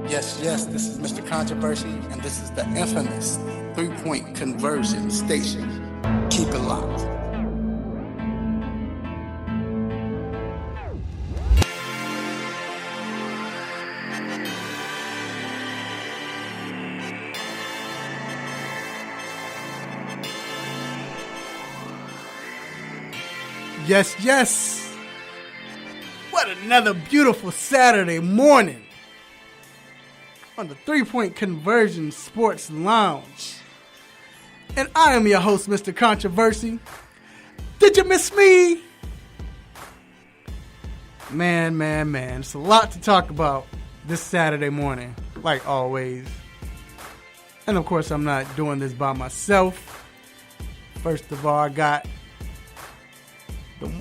Yes, this is Mr. Controversy, and this is the infamous three-point conversion station. Keep it locked. Yes. What another beautiful Saturday morning on the 3-Point Conversion Sports Lounge. And I am your host, Mr. Controversy. Did you miss me? Man. It's a lot to talk about this Saturday morning, like always. And of course, I'm not doing this by myself. First of all, I got the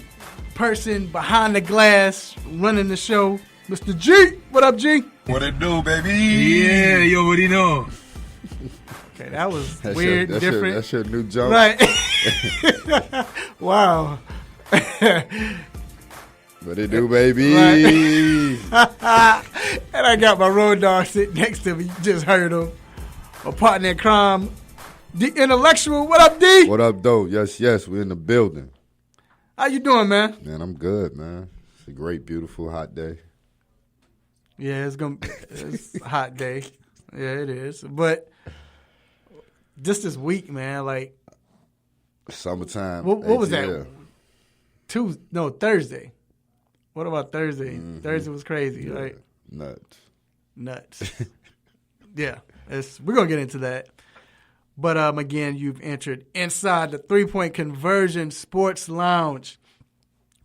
person behind the glass running the show, Mr. G. What up, G? What it do, baby? Yeah, you already know. Okay, that was weird, different. That's your new joke. Right. Wow. What it do, baby? Right. And I got my road dog sitting next to me. You just heard him. My partner in crime, the intellectual. What up, D? What up, though? Yes, we're in the building. How you doing, man? Man, I'm good, man. It's a great, beautiful, hot day. Yeah, it's a hot day. Yeah, it is. But just this week, man, like Summertime. what was that? ATL. Thursday. What about Thursday? Mm-hmm. Thursday was crazy, Yeah. right? Nuts. Yeah, we're gonna get into that. But again, you've entered inside the 3-Point Conversion Sports Lounge.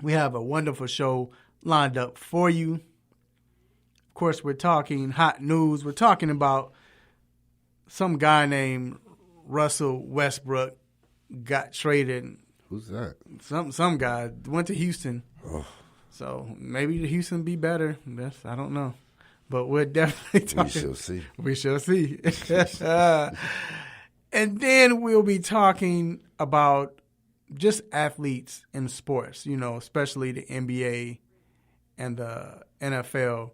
We have a wonderful show lined up for you. Of course, we're talking hot news. We're talking about some guy named Russell Westbrook got traded. Who's that? Some guy went to Houston. Oh. So maybe the Houston be better. I don't know. But we're definitely talking. We shall see. And then we'll be talking about just athletes in sports, especially the NBA and the NFL.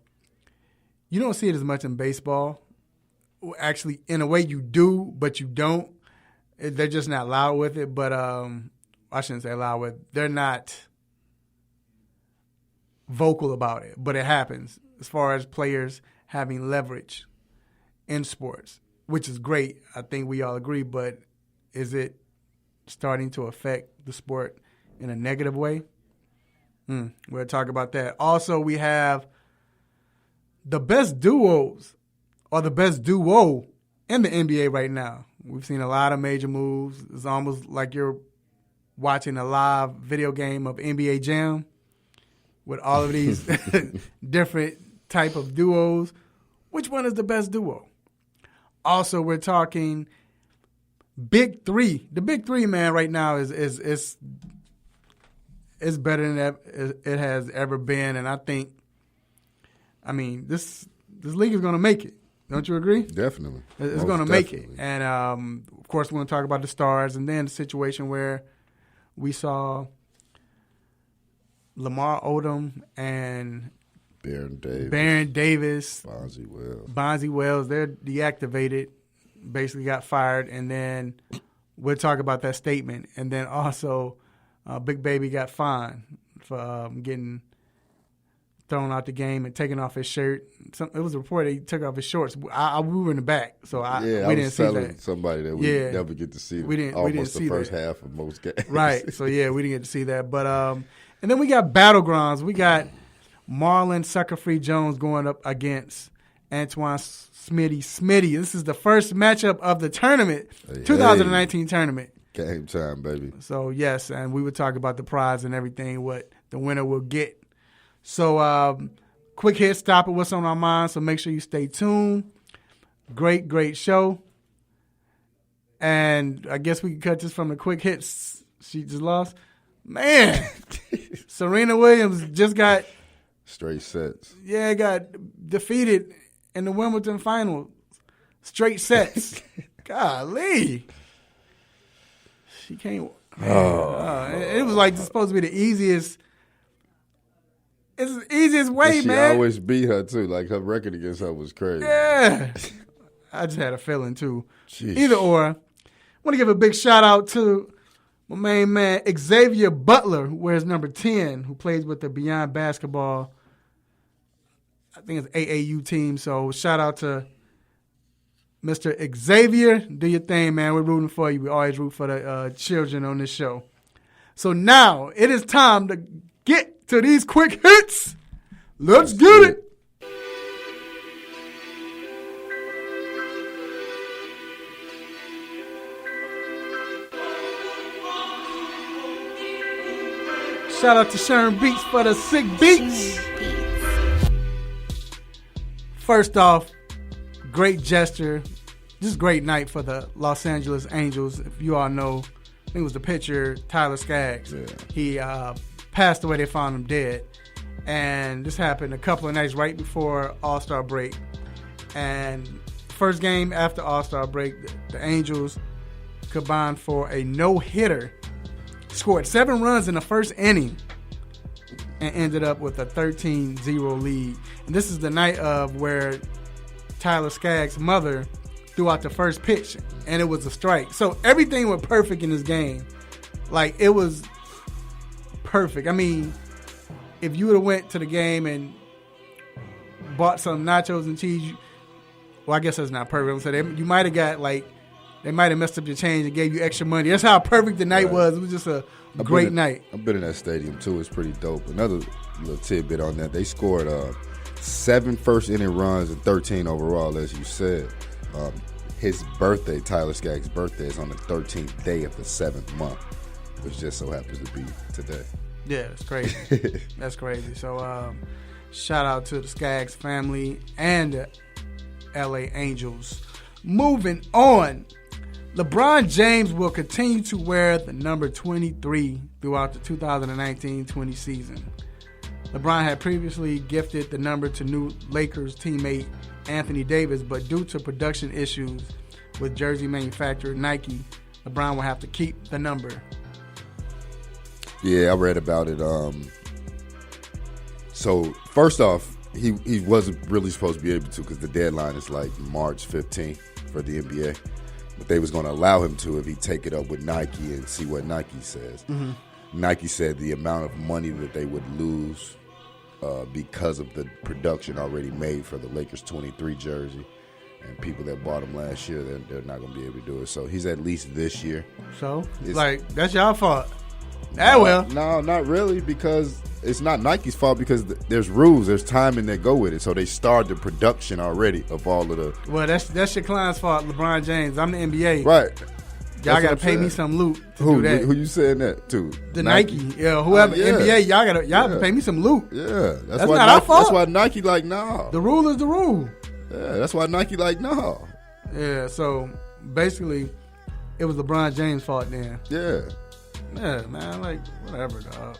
You don't see it as much in baseball. Actually, in a way you do, but you don't. They're just not loud with it. But I shouldn't say loud with it. They're not vocal about it. But it happens as far as players having leverage in sports, which is great. I think we all agree. But is it starting to affect the sport in a negative way? We'll talk about that. Also, we have the best duos or the best duo in the NBA right now. We've seen a lot of major moves. It's almost like you're watching a live video game of NBA Jam with all of these different type of duos. Which one is the best duo? Also, we're talking BIG3. The BIG3, man, right now is better than it has ever been, and I think, this league is going to make it. Don't you agree? Definitely. It's going to make it. And, of course, we're going to talk about the stars and then the situation where we saw Lamar Odom and Baron Davis. Bonzi Wells. They're deactivated, basically got fired. And then we'll talk about that statement. And then also Big Baby got fined for getting thrown out the game and taking off his shirt. It was a report that he took off his shorts. We were in the back, so we didn't see that. I was telling somebody that we never get to see. We didn't see the first that. half of most games. Right. So we didn't get to see that. But and then we got battlegrounds. We got Marlon Sucker-Free Jones going up against Antoine Smitty. This is the first matchup of the tournament, 2019 tournament. Game time, baby. So yes, and we would talk about the prize and everything, what the winner will get. So quick hit stop of what's on our mind, so make sure you stay tuned. Great show. And I guess we can cut this from the quick hits. She just lost. Man, Serena Williams just got straight sets. Yeah, got defeated in the Wimbledon final. Straight sets. Golly. She can't. It was like supposed to be the easiest It's the easiest way, And she man. always beat her too. Like her record against her was crazy. Yeah. I just had a feeling too. Jeez. Either or. I want to give a big shout out to my main man, Xavier Butler, who wears number 10, who plays with the Beyond Basketball, I think it's AAU team. So shout out to Mr. Xavier. Do your thing, man. We're rooting for you. We always root for the children on this show. So now it is time to get to these quick hits. Let's get it. Shout out to Sharon Beats for the sick beats. First off, great gesture. Just great night for the Los Angeles Angels. If you all know, I think it was the pitcher, Tyler Skaggs. Yeah. He passed away. They found him dead. And this happened a couple of nights right before All-Star break. And first game after All-Star break, the Angels combined for a no-hitter. Scored 7 runs in the first inning and ended up with a 13-0 lead. And this is the night of where Tyler Skaggs' mother threw out the first pitch, and it was a strike. So everything went perfect in this game. Like, it was perfect. I mean, if you would have went to the game and bought some nachos and cheese, well, I guess that's not perfect. So you might have got, like, they might have messed up your change and gave you extra money. That's how perfect the night was. It was just a great night. I've been in that stadium, too. It's pretty dope. Another little tidbit on that. They scored 7 first-inning runs and 13 overall, as you said. His birthday, Tyler Skaggs' birthday, is on the 13th day of the 7th month, which just so happens to be today. Yeah, it's crazy. That's crazy. So shout out to the Skaggs family and the LA Angels. Moving on. LeBron James will continue to wear the number 23 throughout the 2019-20 season. LeBron had previously gifted the number to new Lakers teammate Anthony Davis, but due to production issues with jersey manufacturer Nike, LeBron will have to keep the number. Yeah, I read about it. So, first off, he wasn't really supposed to be able to because the deadline is like March 15th for the NBA. But they was going to allow him to if he take it up with Nike and see what Nike says. Mm-hmm. Nike said the amount of money that they would lose because of the production already made for the Lakers 23 jersey and people that bought him last year, they're not going to be able to do it. So he's at least this year. So, that's y'all fault. Well. No, not really, because it's not Nike's fault because there's rules, there's timing that go with it. So they started the production already of all of the. Well, that's your client's fault, LeBron James. I'm the NBA. Right. Y'all got to pay me some loot to do that. Who you saying that to? The Nike. Yeah, whoever. NBA, y'all have to pay me some loot. Yeah. That's why not our fault. That's why Nike like, nah. The rule is the rule. Yeah, that's why Nike like, nah. Yeah, so basically, it was LeBron James' fault then. Yeah. Yeah, man, like, whatever, dog.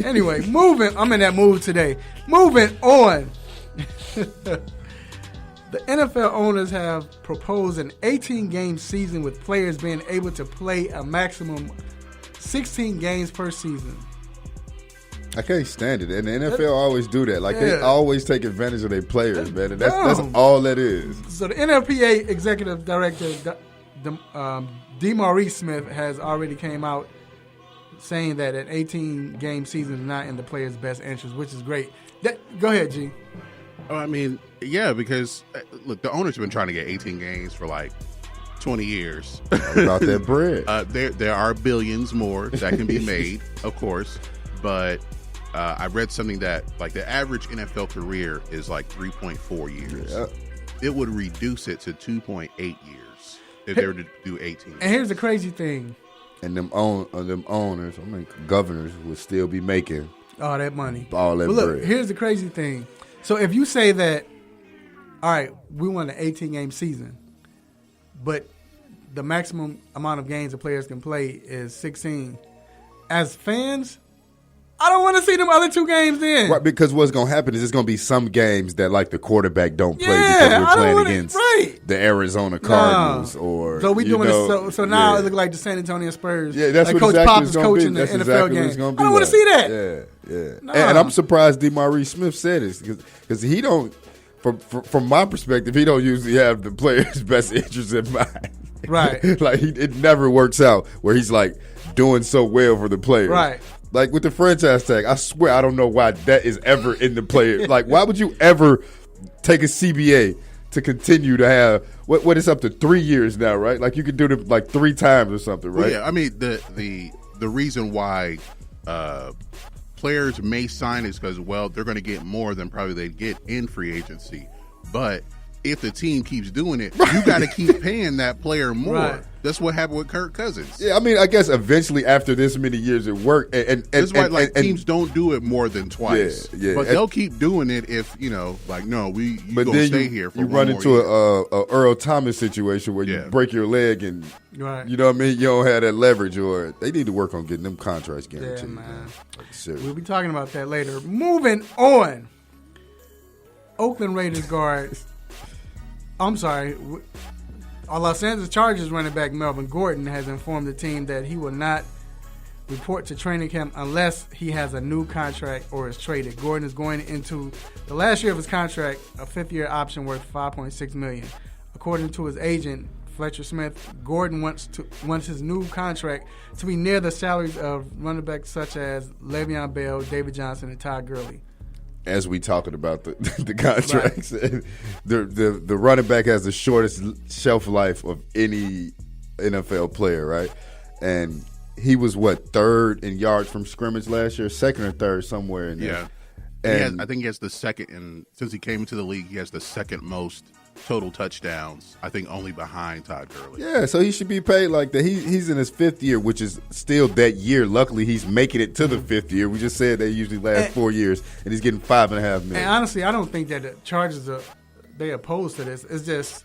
Anyway, I'm in that mood today. Moving on. The NFL owners have proposed an 18-game season with players being able to play a maximum 16 games per season. I can't stand it. And the NFL always do that. Like, they always take advantage of their players, man. And that's all that is. So the NFPA executive director, DeMaurice Smith, has already came out saying that an 18-game season is not in the player's best interest, which is great. Go ahead, G. I mean, yeah, because, look, the owners have been trying to get 18 games for, like, 20 years. About that bread. There are billions more that can be made, of course, but I read something that, like, the average NFL career is, like, 3.4 years. Yeah. It would reduce it to 2.8 years if they were to do 18. And here's the crazy thing. And them owners, governors, would still be making all that money. All that bread. Look, bread. Here's the crazy thing. So if you say that, all right, we want an 18-game season, but the maximum amount of games the players can play is 16, as fans, I don't want to see them other 2 games then. Right, because what's going to happen is it's going to be some games that, like, the quarterback don't play because we're playing against the Arizona Cardinals or so we doing this. So now it looks like the San Antonio Spurs. Yeah, that's like what Coach exactly Pop it's is going to coaching be. the That's NFL exactly game. what it's going to be. I don't want to see that. Yeah, Nah. and I'm surprised DeMaurice Smith said this because he don't. From my perspective, he don't usually have the player's best interest in mind. Right. Like it never works out where he's like doing so well for the players. Right. Like with the franchise tag, I swear I don't know why that is ever in the player. Like why would you ever take a CBA to continue to have what is up to 3 years now, right? Like you could do it like 3 times or something, right? Well, yeah, I mean the reason why players may sign is because, well, they're going to get more than probably they'd get in free agency. But if the team keeps doing it, you got to keep paying that player more. Right. That's what happened with Kirk Cousins. Yeah, I mean, I guess eventually after this many years it worked. And that's why teams don't do it more than twice. Yeah. But they'll keep doing it if, like, no, you going to stay here for you one run more into year. a Earl Thomas situation where you break your leg and Right. you know what I mean, you don't have that leverage, or they need to work on getting them contracts guaranteed. Yeah, man. Like, seriously. We'll be talking about that later. Moving on. Oakland Raiders guard. I'm sorry. Los Angeles Chargers running back Melvin Gordon has informed the team that he will not report to training camp unless he has a new contract or is traded. Gordon is going into the last year of his contract, a 5th-year option worth $5.6 million. According to his agent, Fletcher Smith, Gordon wants his new contract to be near the salaries of running backs such as Le'Veon Bell, David Johnson, and Todd Gurley. As we talking about the contracts, right. the running back has the shortest shelf life of any NFL player, right? And he was third in yards from scrimmage last year, second or third somewhere in there. Yeah, and I think he has the second, and since he came into the league, he has the second most total touchdowns. I think only behind Todd Gurley. Yeah, so he should be paid like that. He's in his 5th year, which is still that year. Luckily, he's making it to the 5th year. We just said they usually last 4 years, and he's getting $5.5 million. And honestly, I don't think that the Chargers they opposed to this. It's just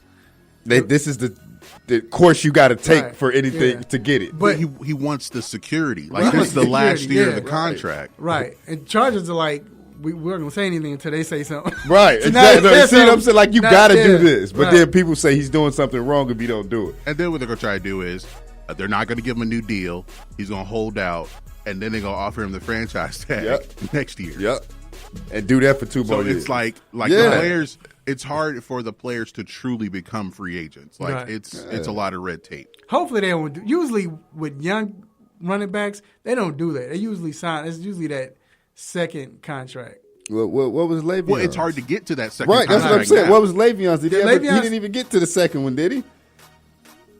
this is the course you got to take for anything to get it. But he wants the security. Like this is the last year of the contract. Right. And Chargers are like, we're not going to say anything until they say something. Right, So exactly. now See what I'm saying? Like, you got to do this. But Right. then people say he's doing something wrong if he don't do it. And then what they're going to try to do is they're not going to give him a new deal. He's going to hold out, and then they're going to offer him the franchise tag next year. Yep. And do that for 2 more So years. it's like the players. It's hard for the players to truly become free agents. Like Right. it's a lot of red tape. Hopefully they won't do. Usually with young running backs, they don't do that. They usually sign. It's usually that second contract. What was Le'Veon's? Well, it's hard to get to that second Right, that's what I'm contract saying. now. What was Le'Veon's? He Le'Veon's- didn't even get to the second one, did he?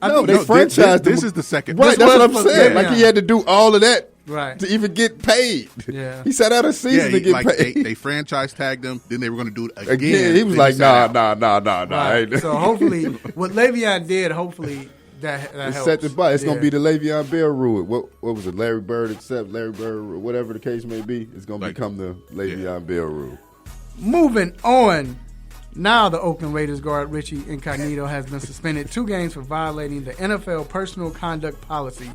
I No, think they franchised this him. is the second. Right, This that's what I'm was saying. Le'Veon. Like he had to do all of that Right. to even get paid. Yeah. He sat out a season to get paid. they franchise tagged him. Then they were going to do it again. Again, he was Then like, sat nah. out. Right. So hopefully, what Le'Veon did, hopefully that It helps. set the bar. It's going Yeah. to be the Le'Veon Bell rule. What was it? Larry Bird accept Larry Bird, whatever the case may be. It's going to become the Le'Veon Bell rule. Moving on. Now the Oakland Raiders guard Richie Incognito has been suspended 2 games for violating the NFL personal conduct policy.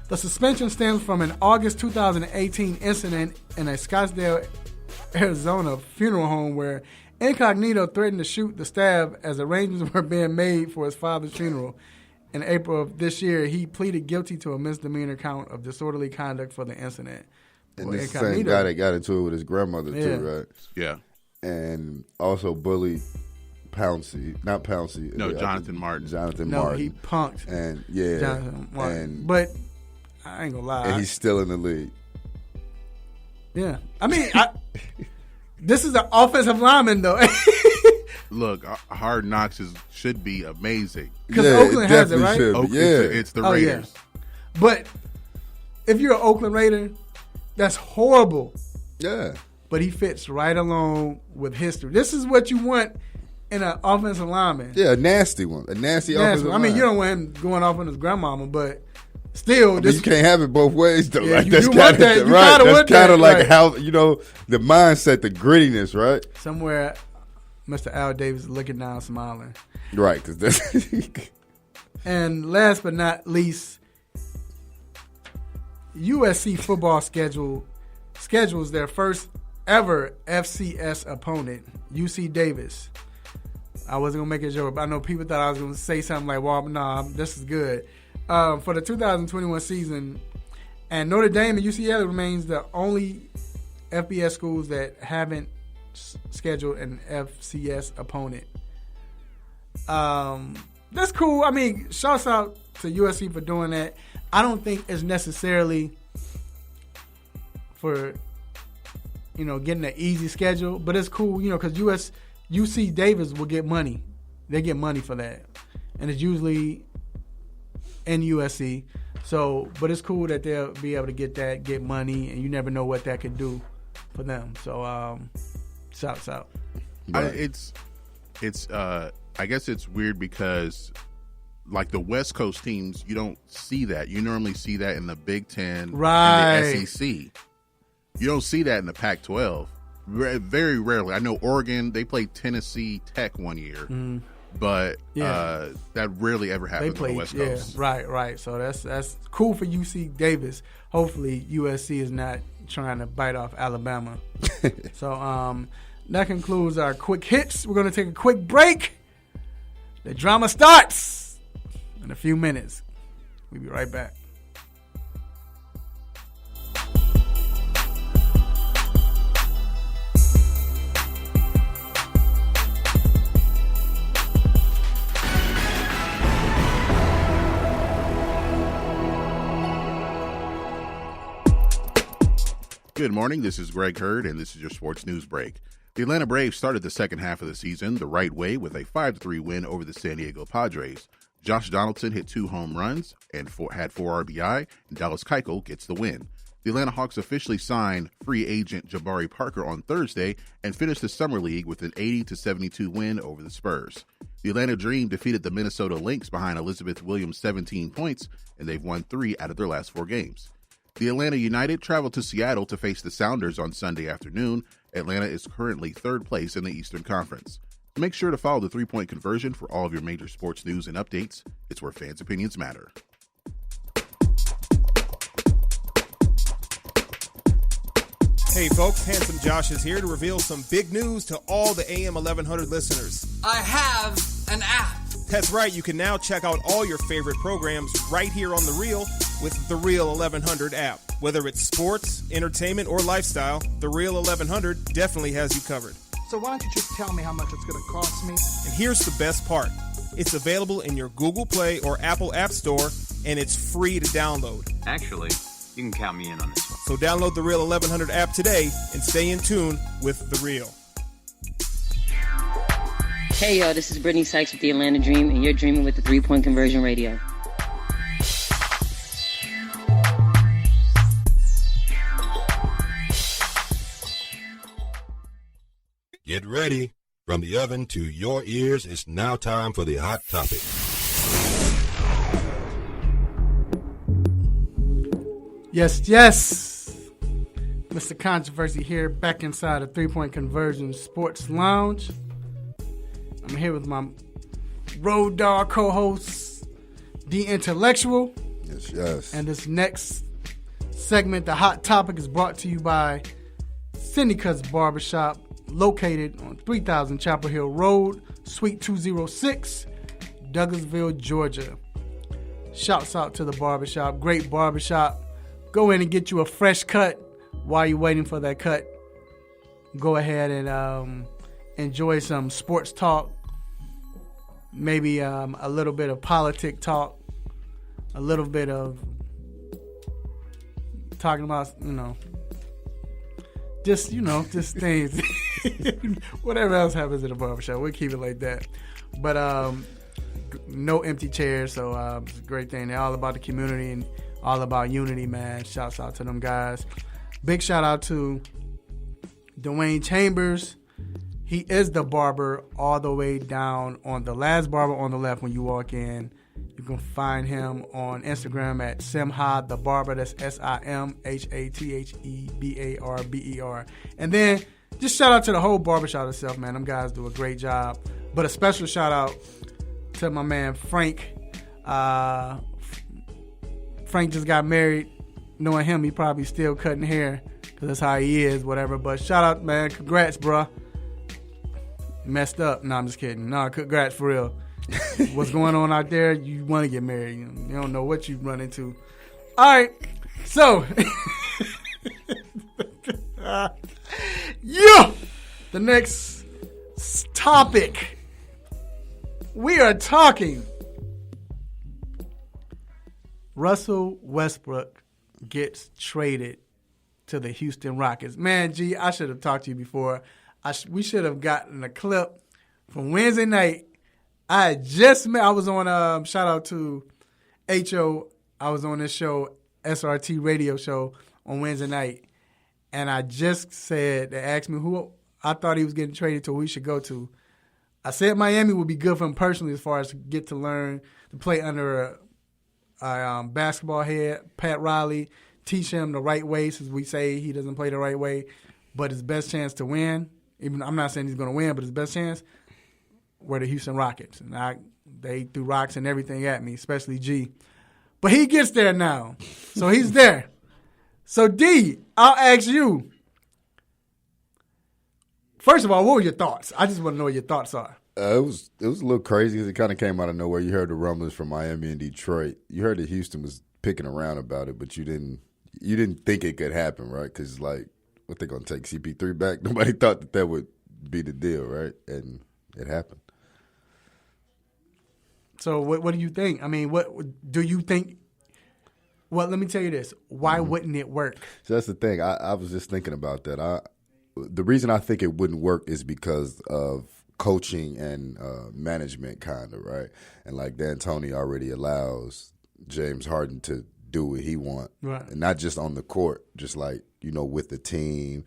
The suspension stems from an August 2018 incident in a Scottsdale, Arizona funeral home where Incognito threatened to shoot the staff as arrangements were being made for his father's funeral. In April of this year, he pleaded guilty to a misdemeanor count of disorderly conduct for the incident. And Well, this is the same guy that got into it with his grandmother too, right? Yeah. And also bullied Pouncey, not Pouncey. No, Jonathan Martin. Jonathan No, Martin. he punked And Jonathan Martin. and But I ain't gonna lie. and he's still in the league. Yeah. I mean, this is an offensive lineman, though. Look, Hard Knocks should be amazing. Because Oakland has it, definitely right? should be. Oakland, Yeah. it's the Oh, yeah. Raiders. But if you're an Oakland Raider, that's horrible. Yeah. But he fits right along with history. This is what you want in an offensive lineman. Yeah, a nasty one. A nasty offensive I mean, line. you don't want him going off on his grandmama, but still, But you can't have it both ways, though. Yeah, like, you that's want kind that. of You right. gotta That's want kind that, of like right. how the mindset, the grittiness, right? somewhere Mr. Al Davis is looking down, smiling. Right, because that's And last but not least, USC football schedules their first ever FCS opponent, UC Davis. I wasn't going to make a joke, but I know people thought I was going to say something like, well, nah, this is good. For the 2021 season, and Notre Dame and UCLA remains the only FBS schools that haven't scheduled an FCS opponent. That's cool. I mean, shouts out to USC for doing that. I don't think it's necessarily for, getting an easy schedule, but it's cool, because UC Davis will get money. They get money for that. And it's usually in USC. So, but it's cool that they'll be able to get money, and you never know what that could do for them. So, shouts out. It's I guess it's weird because, like, the West Coast teams, you don't see that. You normally see that in the Big Ten and the SEC. You don't see that in the Pac-12. Very rarely. I know Oregon, they played Tennessee Tech one year, but that rarely ever happens on the West Coast. Yeah, right. So that's cool for UC Davis. Hopefully USC is not trying to bite off Alabama. So that concludes our quick hits. We're going to take a quick break. The drama starts in a few minutes. We'll be right back. Good morning. This is Greg Hurd, and this is your sports news break. The Atlanta Braves started the second half of the season the right way with a 5-3 win over the San Diego Padres. Josh Donaldson hit 2 home runs and had 4 RBI, and Dallas Keuchel gets the win. The Atlanta Hawks officially signed free agent Jabari Parker on Thursday and finished the Summer League with an 80-72 win over the Spurs. The Atlanta Dream defeated the Minnesota Lynx behind Elizabeth Williams' 17 points, and they've won 3 out of their last 4 games. The Atlanta United traveled to Seattle to face the Sounders on Sunday afternoon. Atlanta is currently 3rd place in the Eastern Conference. Make sure to follow the 3-point conversion for all of your major sports news and updates. It's where fans' opinions matter. Hey folks, Handsome Josh is here to reveal some big news to all the AM 1100 listeners. I have an app. That's right, you can now check out all your favorite programs right here on The Real with The Real 1100 app. Whether it's sports, entertainment, or lifestyle, The Real 1100 definitely has you covered. So why don't you just tell me how much it's going to cost me? And here's the best part. It's available in your Google Play or Apple App Store, and it's free to download. Actually, you can count me in on this one. So download the Real 1100 app today and stay in tune with The Real. Hey y'all, this is Brittany Sykes with the Atlanta Dream, and you're dreaming with the 3-point conversion radio. Get ready. From the oven to your ears, it's now time for the Hot Topic. Yes. Mr. Controversy here, back inside the 3-point conversion sports lounge. I'm here with my road dog co-host, The Intellectual. Yes. And this next segment, the Hot Topic, is brought to you by Syndica's Barbershop, located on 3000 Chapel Hill Road, Suite 206, Douglasville, Georgia. Shouts out to the barbershop. Great barbershop. Go in and get you a fresh cut. While you're waiting for that cut, go ahead and enjoy some sports talk, maybe a little bit of politic talk, a little bit of talking about, just things. Whatever else happens in the barbershop, we'll keep it like that. But no empty chairs, so it's a great thing. They're all about the community and all about unity, man. Shouts out to them guys. Big shout out to Dwayne Chambers. He is the barber all the way down on the last barber on the left when you walk in. You can find him on Instagram at Simha the Barber. That's SIMHATHEBARBER. And then just shout out to the whole barbershop itself, man. Them guys do a great job. But a special shout out to my man Frank. Frank just got married. Knowing him, he probably still cutting hair because that's how he is, whatever. But shout out, man. Congrats, bro. Messed up. No, I'm just kidding. No, congrats for real. What's going on out there? You want to get married. You don't know what you run into. All right. So, all Yeah. The next topic. We are talking Russell Westbrook gets traded to the Houston Rockets. Man, G, I should have talked to you before. We should have gotten a clip from Wednesday night. I was on, shout out to H.O. I was on this show, SRT radio show on Wednesday night. And I just said, they asked me who I thought he was getting traded to, who he should go to. I said Miami would be good for him personally as far as to get to learn to play under a basketball head, Pat Riley, teach him the right way since we say he doesn't play the right way. But his best chance to win, even I'm not saying he's going to win, but his best chance were the Houston Rockets. And they threw rocks and everything at me, especially G. But he gets there now. So he's there. So, D, I'll ask you. First of all, what were your thoughts? I just want to know what your thoughts are. It was a little crazy because it kind of came out of nowhere. You heard the rumblings from Miami and Detroit. You heard that Houston was picking around about it, but you didn't think it could happen, right? Because, like, what, they going to take CP3 back? Nobody thought that would be the deal, right? And it happened. So what do you think? I mean, what do you think? Well, let me tell you this. Why wouldn't it work? So that's the thing. I was just thinking about that. The reason I think it wouldn't work is because of coaching and management, kind of, right? And like D'Antoni already allows James Harden to do what he wants, right? And not just on the court, just like, with the team.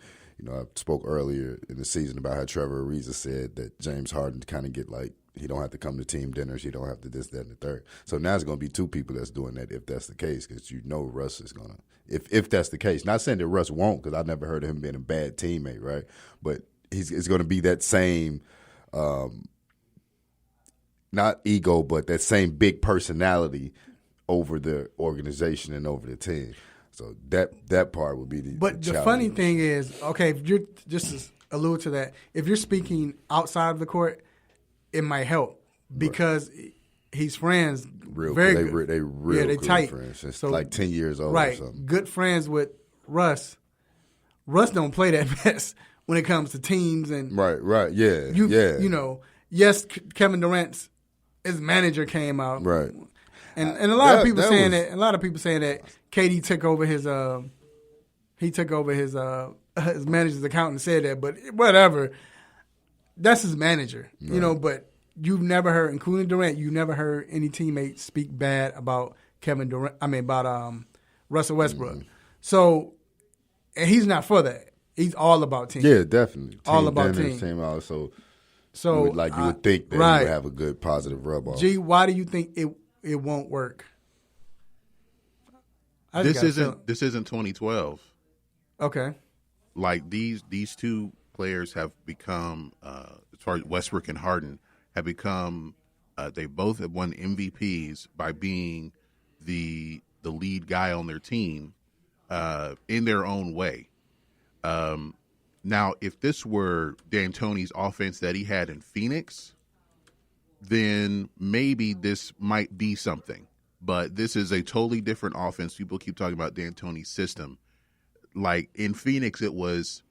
I spoke earlier in the season about how Trevor Ariza said that James Harden kind of get like, he don't have to come to team dinners. He don't have to this, that, and the third. So now it's going to be two people that's doing that if that's the case, because Russ is going to, if that's the case. Not saying that Russ won't, because I never heard of him being a bad teammate, right? But it's going to be that same, not ego, but that same big personality over the organization and over the team. So that part would be the But the challenge. funny thing is, okay, if you're just to allude to that, if you're speaking outside of the court, it might help because he's friends. Very good. They real they good tight. friends. Since So, like 10 years old right, or something. Good friends with Russ. Russ don't play that best when it comes to teams and right, yeah. Yes, Kevin Durant's his manager came out, right, and a lot of people saying that. A lot of people saying that KD took over his his manager's account and said that, but whatever. That's his manager, right. But you've never heard, including Durant, you never heard any teammate speak bad about Kevin Durant. I mean, about Russell Westbrook. Mm-hmm. So, and he's not for that. He's all about team. Yeah, definitely. All about team. Also, so you would think that he would have a good positive rub off. G, why do you think it won't work? This isn't 2012. Okay. Like these two players have become, as far as Westbrook and Harden, have become, they both have won MVPs by being the lead guy on their team in their own way. Now, if this were D'Antoni's offense that he had in Phoenix, then maybe this might be something. But this is a totally different offense. People keep talking about D'Antoni's system. Like in Phoenix, it was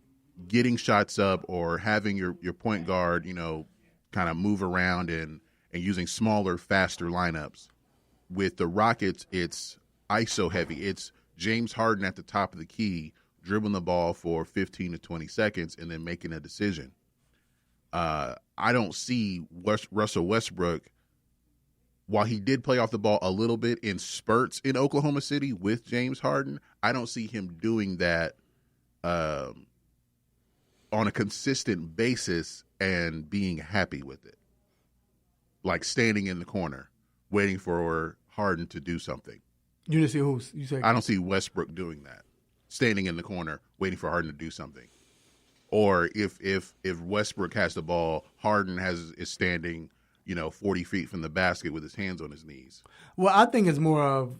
getting shots up or having your point guard, kind of move around and using smaller, faster lineups. With the Rockets, it's ISO heavy. It's James Harden at the top of the key, dribbling the ball for 15 to 20 seconds and then making a decision. I don't see Russell Westbrook, while he did play off the ball a little bit in spurts in Oklahoma City with James Harden, I don't see him doing that on a consistent basis and being happy with it. Like standing in the corner, waiting for Harden to do something. You didn't see who's you say? I don't see Westbrook doing that. Standing in the corner, waiting for Harden to do something. Or if Westbrook has the ball, Harden is standing, 40 feet from the basket with his hands on his knees. Well, I think it's more of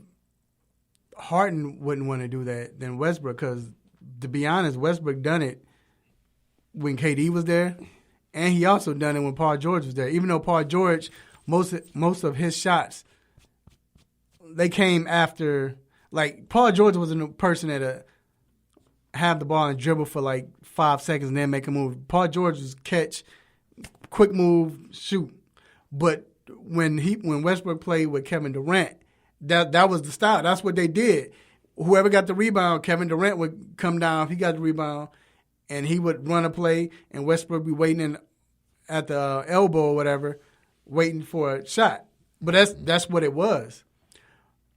Harden wouldn't want to do that than Westbrook because, to be honest, Westbrook done it when KD was there, and he also done it when Paul George was there. Even though Paul George, most of his shots, they came after. Like Paul George was a person that have the ball and dribble for like 5 seconds and then make a move. Paul George was catch, quick move, shoot. But when Westbrook played with Kevin Durant, that was the style. That's what they did. Whoever got the rebound, Kevin Durant would come down. He got the rebound, and he would run a play, and Westbrook would be waiting at the elbow or whatever, waiting for a shot. But that's what it was.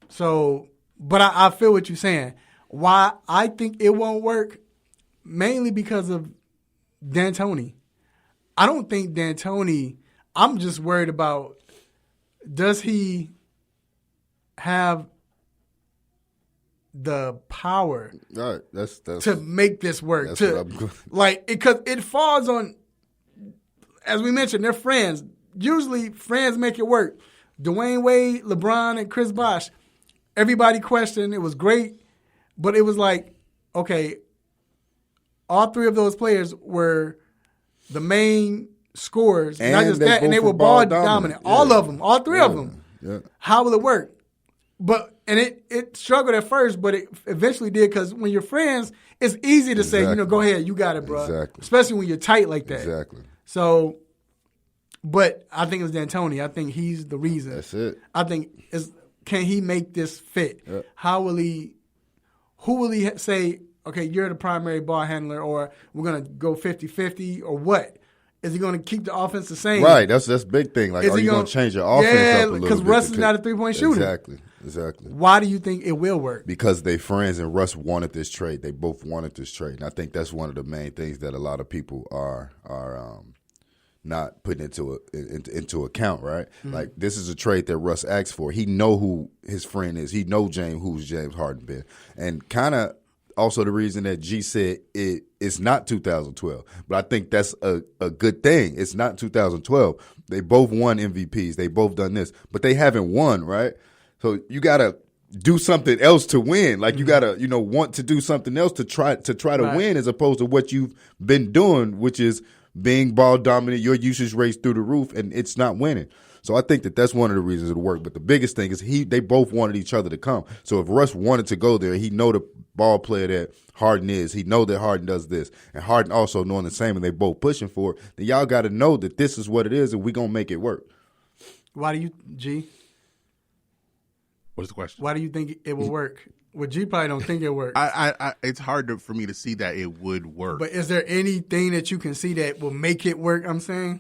So, but I feel what you're saying. Why I think it won't work, mainly because of D'Antoni. I don't think D'Antoni, I'm just worried about, does he have the power that's to make this work? That's Because it falls on, as we mentioned, they're friends. Usually friends make it work. Dwayne Wade, LeBron, and Chris Bosh, everybody questioned. It was great. But it was like, okay, all three of those players were the main scorers, and not just that, and they were ball dominant. Yeah. All of them, all three of them. Yeah. How will it work? And it struggled at first, but it eventually did, because when you're friends, it's easy to say, go ahead, you got it, bro. Exactly. Especially when you're tight like that. Exactly. So, but I think it's D'Antoni. I think he's the reason. That's it. I think can he make this fit? Yep. How will he? Who will he say, okay, you're the primary ball handler, or we're going to go 50-50, or what? Is he going to keep the offense the same? Right, that's a big thing. Like, are you going to change your offense up a little bit? Because Russ is not a three-point shooter. Exactly. Why do you think it will work? Because they friends, and Russ wanted this trade. They both wanted this trade. And I think that's one of the main things that a lot of people are not putting into account, right? Mm-hmm. Like, this is a trade that Russ asked for. He know who his friend is. He know who's James Harden been. And kind of also the reason that G said it's not 2012. But I think that's a good thing. It's not 2012. They both won MVPs. They both done this. But they haven't won, right? So you got to do something else to win. Like, you got to, want to do something else to try to win, as opposed to what you've been doing, which is being ball dominant, your usage rates through the roof, and it's not winning. So I think that's one of the reasons it'll work. But the biggest thing is they both wanted each other to come. So if Russ wanted to go there, he know the ball player that Harden is. He know that Harden does this. And Harden also knowing the same, and they both pushing for it. Then y'all got to know that this is what it is, and we going to make it work. Why do you, G? What's the question? Why do you think it will work? Well, G probably don't think it works. It's hard for me to see that it would work. But is there anything that you can see that will make it work, I'm saying?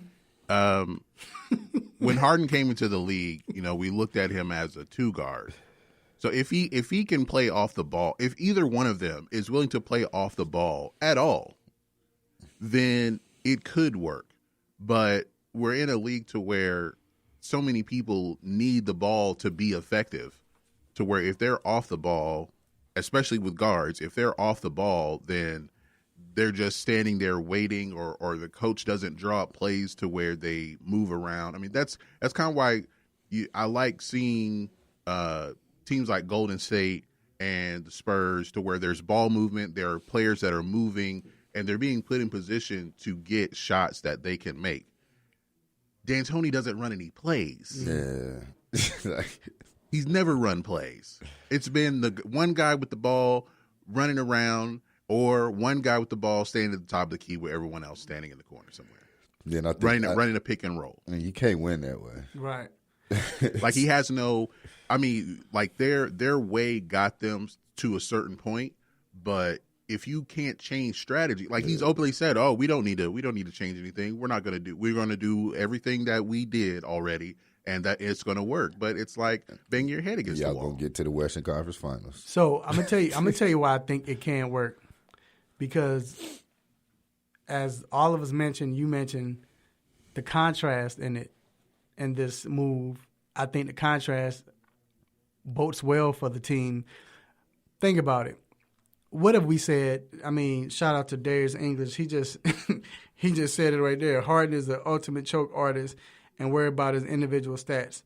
When Harden came into the league, we looked at him as a two guard. So if he can play off the ball, if either one of them is willing to play off the ball at all, then it could work. But we're in a league to where so many people need the ball to be effective, to where if they're off the ball, especially with guards, if they're off the ball, then they're just standing there waiting, or the coach doesn't draw up plays to where they move around. I mean, that's kind of why I like seeing teams like Golden State and the Spurs, to where there's ball movement, there are players that are moving, and they're being put in position to get shots that they can make. D'Antoni doesn't run any plays. Yeah. He's never run plays. It's been the one guy with the ball running around, or one guy with the ball standing at the top of the key with everyone else standing in the corner somewhere. Yeah, and I think running a pick and roll. I mean, you can't win that way. Right. Like, he has no – I mean, like, their way got them to a certain point, but if you can't change strategy – like, he's openly said, oh, we don't need to change anything. We're going to do everything that we did already, and that it's going to work. But it's like banging your head against the wall. Y'all going to get to the Western Conference Finals. So I'm going to tell you why I think it can work. Because as all of us mentioned, you mentioned the contrast in it, in this move. I think the contrast bodes well for the team. Think about it. What have we said? I mean, shout out to Darius English. He just said it right there. Harden is the ultimate choke artist and worry about his individual stats.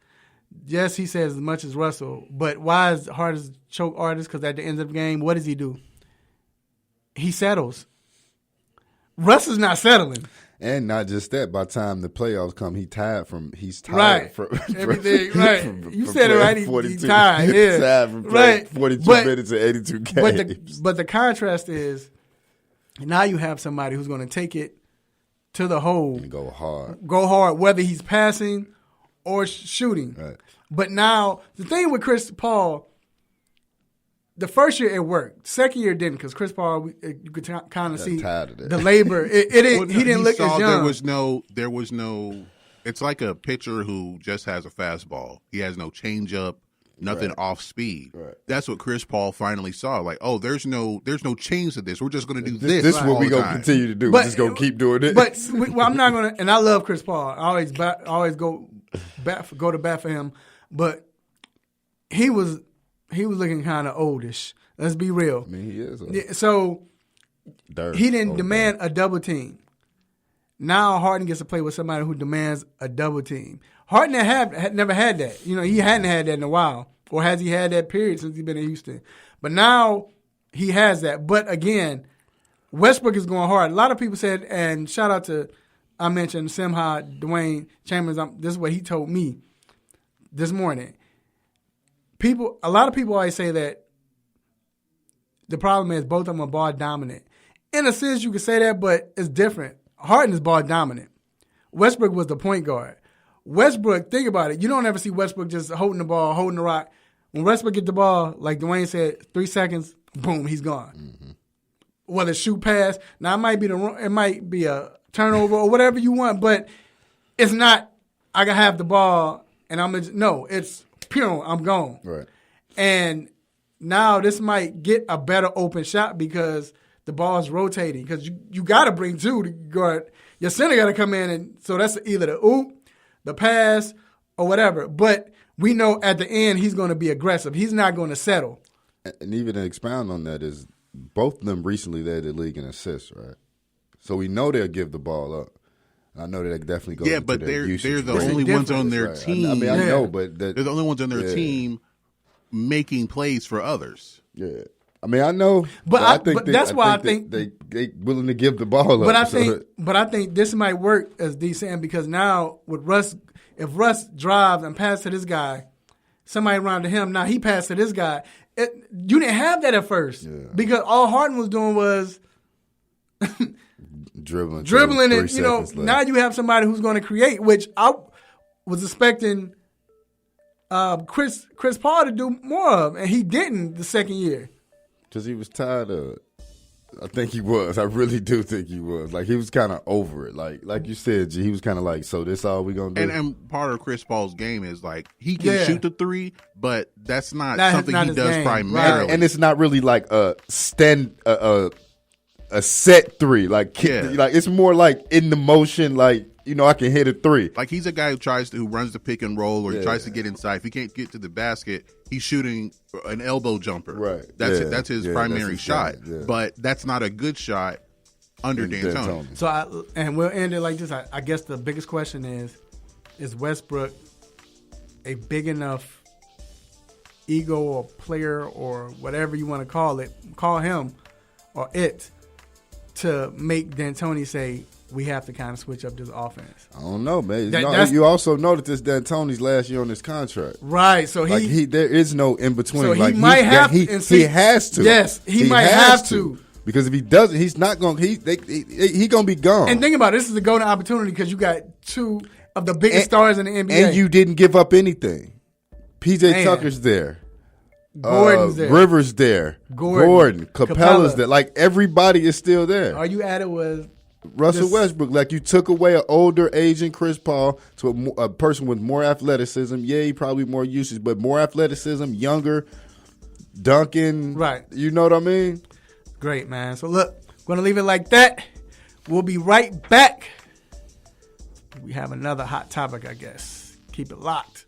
Yes, he says as much as Russell, but why is Harden a choke artist? Because at the end of the game, what does he do? He settles. Russ is not settling. And not just that, by the time the playoffs come, he's tired from everything. Right. You said it right. He's tired. Yeah. Tired from playing 42 minutes and 82 games. But the contrast is Now you have somebody who's going to take it to the hole. And go hard. Go hard, whether he's passing or shooting. Right. But now, the thing with Chris Paul, the first year it worked. Second year it didn't, because Chris Paul, you could kind of see the labor. He didn't look as young. There was no. It's like a pitcher who just has a fastball. He has no changeup, nothing off speed. Right. That's what Chris Paul finally saw. Like, oh, there's no change to this. We're just going to do this. This is what we're going to continue to do. We're just going to keep doing it. But I'm not going to. And I love Chris Paul. I always go to bat for him. But he was looking kind of oldish. Let's be real. I mean, he is. So he didn't demand a double team. Now Harden gets to play with somebody who demands a double team. Harden had never had that. You know, he hadn't had that in a while. Or has he had that period since he's been in Houston? But now he has that. But again, Westbrook is going hard. A lot of people said, and shout out to, I mentioned Simha, Dwayne Chambers. This is what he told me this morning. A lot of people always say that the problem is both of them are ball dominant. In a sense, you could say that, but it's different. Harden is ball dominant. Westbrook was the point guard. Westbrook, think about it. You don't ever see Westbrook just holding the ball, holding the rock. When Westbrook get the ball, like Dwayne said, 3 seconds, boom, he's gone. Mm-hmm. Whether shoot pass, now it might be a turnover or whatever you want, but it's not. I can have the ball and it's pure. I'm gone. Right. And now this might get a better open shot because the ball's rotating. Because you got to bring two to guard. Your center got to come in, and so that's either the oop, the pass, or whatever. But we know at the end he's going to be aggressive. He's not going to settle. And even to expound on that is both of them recently led the league in assists, right? So we know they'll give the ball up. I know that definitely goes into their usage. They're the only ones on their team. I mean, I know, but they're the only ones on their team making plays for others. Yeah. I mean, I know, but I think they willing to give the ball up. But I think this might work, as D saying, because now with Russ, if Russ drives and passes to this guy, somebody around to him, now he passed to this guy. You didn't have that at first because all Harden was doing was dribbling, and now you have somebody who's going to create, which I was expecting Chris Paul to do more of, and he didn't the second year. Because he was tired of it. I think he was. I really do think he was. Like, he was kind of over it. Like you said, G, he was kind of like, so this all we going to do? And part of Chris Paul's game is, like, he can shoot the three, but that's not something he does game. Primarily. Right. And it's not really like a set three. Like, it's more like in the motion, like, I can hit a three. Like, he's a guy who runs the pick and roll, or he tries to get inside. If he can't get to the basket, he's shooting an elbow jumper. Right. That's his primary shot. Yeah. But that's not a good shot under D'Antoni. So, and we'll end it like this. I guess the biggest question is Westbrook a big enough ego or player or whatever you want to call him or it, to make D'Antoni say, we have to kind of switch up this offense? I don't know, man. You also know that this D'Antoni's last year on this contract, right? So there is no in between. So like he might have. He has to. Yes, he might have to. Because if he doesn't, he's not going. He going to be gone. And think about it, this is a golden opportunity because you got two of the biggest stars in the NBA, and you didn't give up anything. PJ Tucker's there. Gordon's there. Rivers there. Gordon. Capella's there. Like, everybody is still there. All you added was Russell Westbrook. Like, you took away an older, aging Chris Paul to a person with more athleticism. Yeah, he probably more usage, but more athleticism, younger, dunking. Right. You know what I mean? Great, man. So, look, going to leave it like that. We'll be right back. We have another hot topic, I guess. Keep it locked.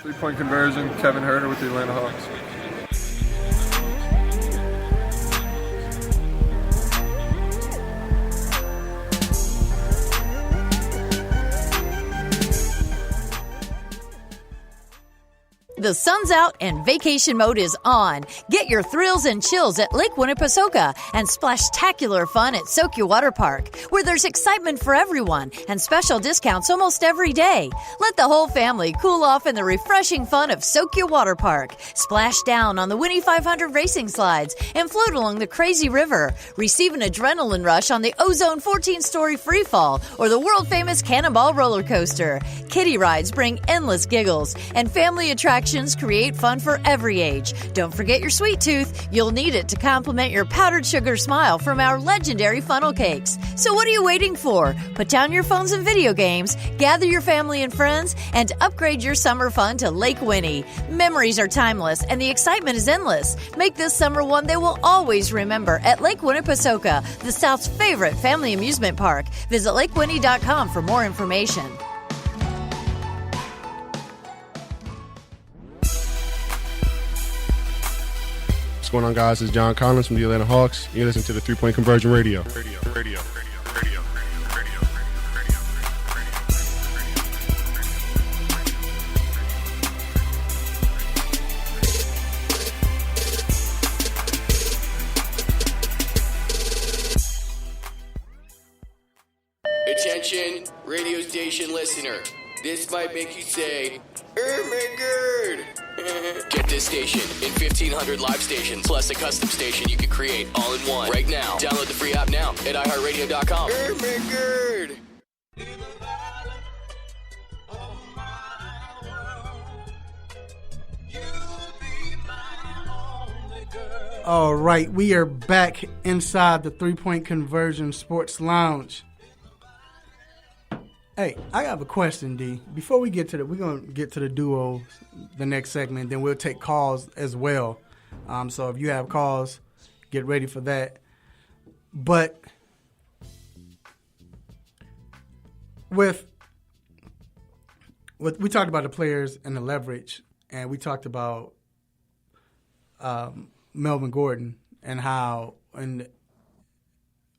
Three-point conversion, Kevin Huerter with the Atlanta Hawks. The sun's out and vacation mode is on. Get your thrills and chills at Lake Winnipesaukee and splash-tacular fun at Sokia Water Park, where there's excitement for everyone and special discounts almost every day. Let the whole family cool off in the refreshing fun of Sokia Water Park. Splash down on the Winnie 500 racing slides and float along the crazy river. Receive an adrenaline rush on the Ozone 14-story freefall or the world-famous Cannonball roller coaster. Kiddie rides bring endless giggles, and family attractions create fun for every age. Don't forget your sweet tooth. You'll need it to complement your powdered sugar smile from our legendary funnel cakes. So what are you waiting for? Put down your phones and video games, gather your family and friends, and upgrade your summer fun to Lake Winnie. Memories are timeless, and the excitement is endless. Make this summer one they will always remember at Lake Winnipesaukee, the South's favorite family amusement park. Visit lakewinnie.com for more information. What's going on, guys? It's John Collins from the Atlanta Hawks. You're listening to the 3-Point Conversion Radio. Attention, radio station listener. This might make you say, "Oh my God." Get this station in 1,500 live stations, plus a custom station you can create all in one. Right now, download the free app now at iHeartRadio.com. Oh my God. All right, we are back inside the 3-Point Conversion Sports Lounge. Hey, I have a question, D. Before we get to we're going to get to the duos, the next segment, then we'll take calls as well. So if you have calls, get ready for that. But with we talked about the players and the leverage, and we talked about Melvin Gordon and how, and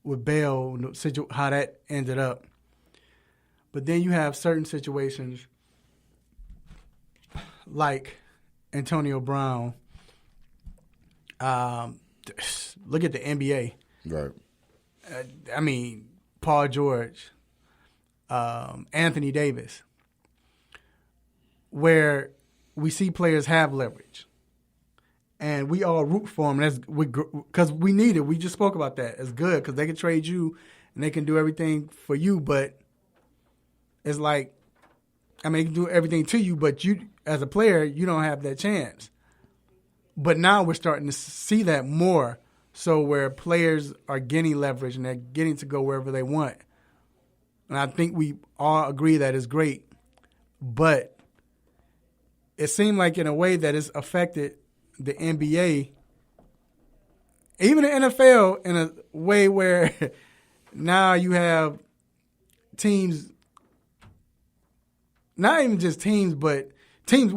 with Bell, how that ended up. But then you have certain situations like Antonio Brown. Look at the NBA. Right. I mean, Paul George, Anthony Davis, where we see players have leverage. And we all root for them because we need it. We just spoke about that. It's good because they can trade you and they can do everything for you, but it's like, I mean, they can do everything to you, but you, as a player, you don't have that chance. But now we're starting to see that more, so where players are getting leverage and they're getting to go wherever they want. And I think we all agree that it's great. But it seemed like in a way that it's affected the NBA, even the NFL, in a way where now you have teams, not even just teams, but teams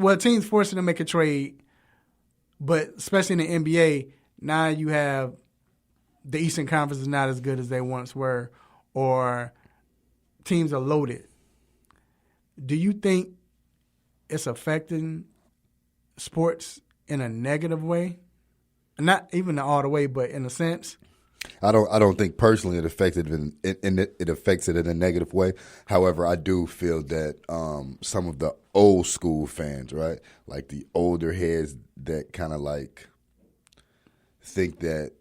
forcing to make a trade, but especially in the NBA, now you have the Eastern Conference is not as good as they once were, or teams are loaded. Do you think it's affecting sports in a negative way? Not even all the way, but in a sense? I don't think personally it affected it affects it in a negative way. However, I do feel that some of the old school fans, right, like the older heads that kind of like think that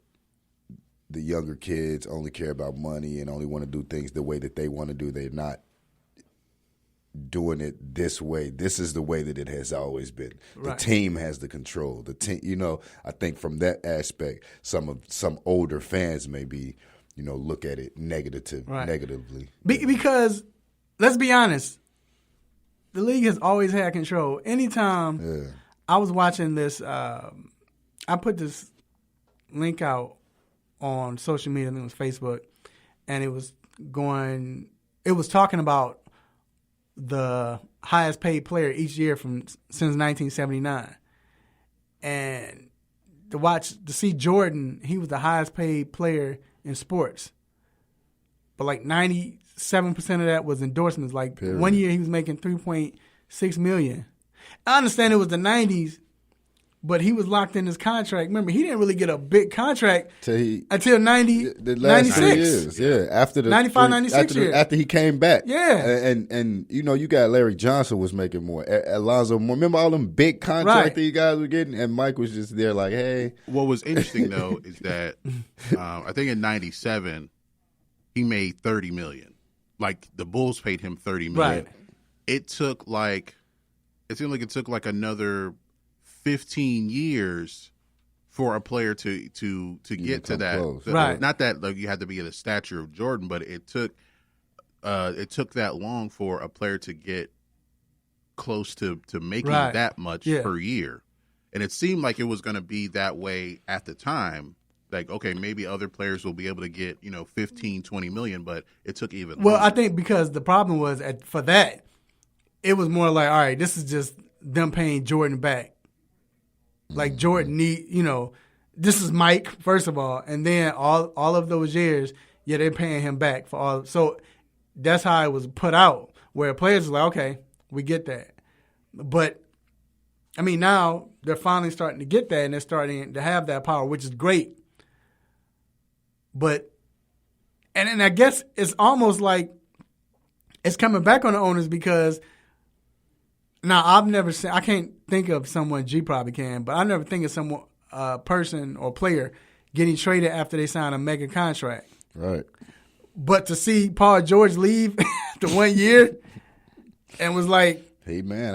the younger kids only care about money and only want to do things the way that they want to do. They're not doing it this way. This is the way that it has always been. Right. The team has the control. The team, I think from that aspect, some older fans maybe, look at it negatively. Because let's be honest, the league has always had control. Anytime I was watching this, I put this link out on social media, I think it was Facebook, and it was talking about the highest paid player each year since 1979. And to see Jordan, he was the highest paid player in sports. But like 97% of that was endorsements. Like One year he was making $3.6 million. I understand it was the 90s, but he was locked in his contract. Remember, he didn't really get a big contract until 90, the last 96. 2 years. Yeah, after the 95, 96 year. after he came back. Yeah. And you know, you got Larry Johnson was making more. Alonzo Moore. Remember all them big contracts these guys were getting? And Mike was just there like, hey. What was interesting, though, is that I think in 97, he made $30 million. Like, the Bulls paid him $30 million. Right. It seemed like it took like another 15 years for a player to get to that. Right. Not that like you had to be in the stature of Jordan, but it took that long for a player to get close to making that much per year. And it seemed like it was going to be that way at the time. Like, okay, maybe other players will be able to get, 15, 20 million, but it took even longer. Well, I think because the problem was for that, it was more like, all right, this is just them paying Jordan back. Like Jordan this is Mike, first of all, and then all of those years, they're paying him back for all. So that's how it was put out, where players were like, okay, we get that. But, I mean, now they're finally starting to get that, and they're starting to have that power, which is great. But, and I guess it's almost like it's coming back on the owners because now I've never seen, I can't think of someone, G probably can, but I never think of someone, person or player getting traded after they sign a mega contract. Right. But to see Paul George leave after 1 year and was like, hey man,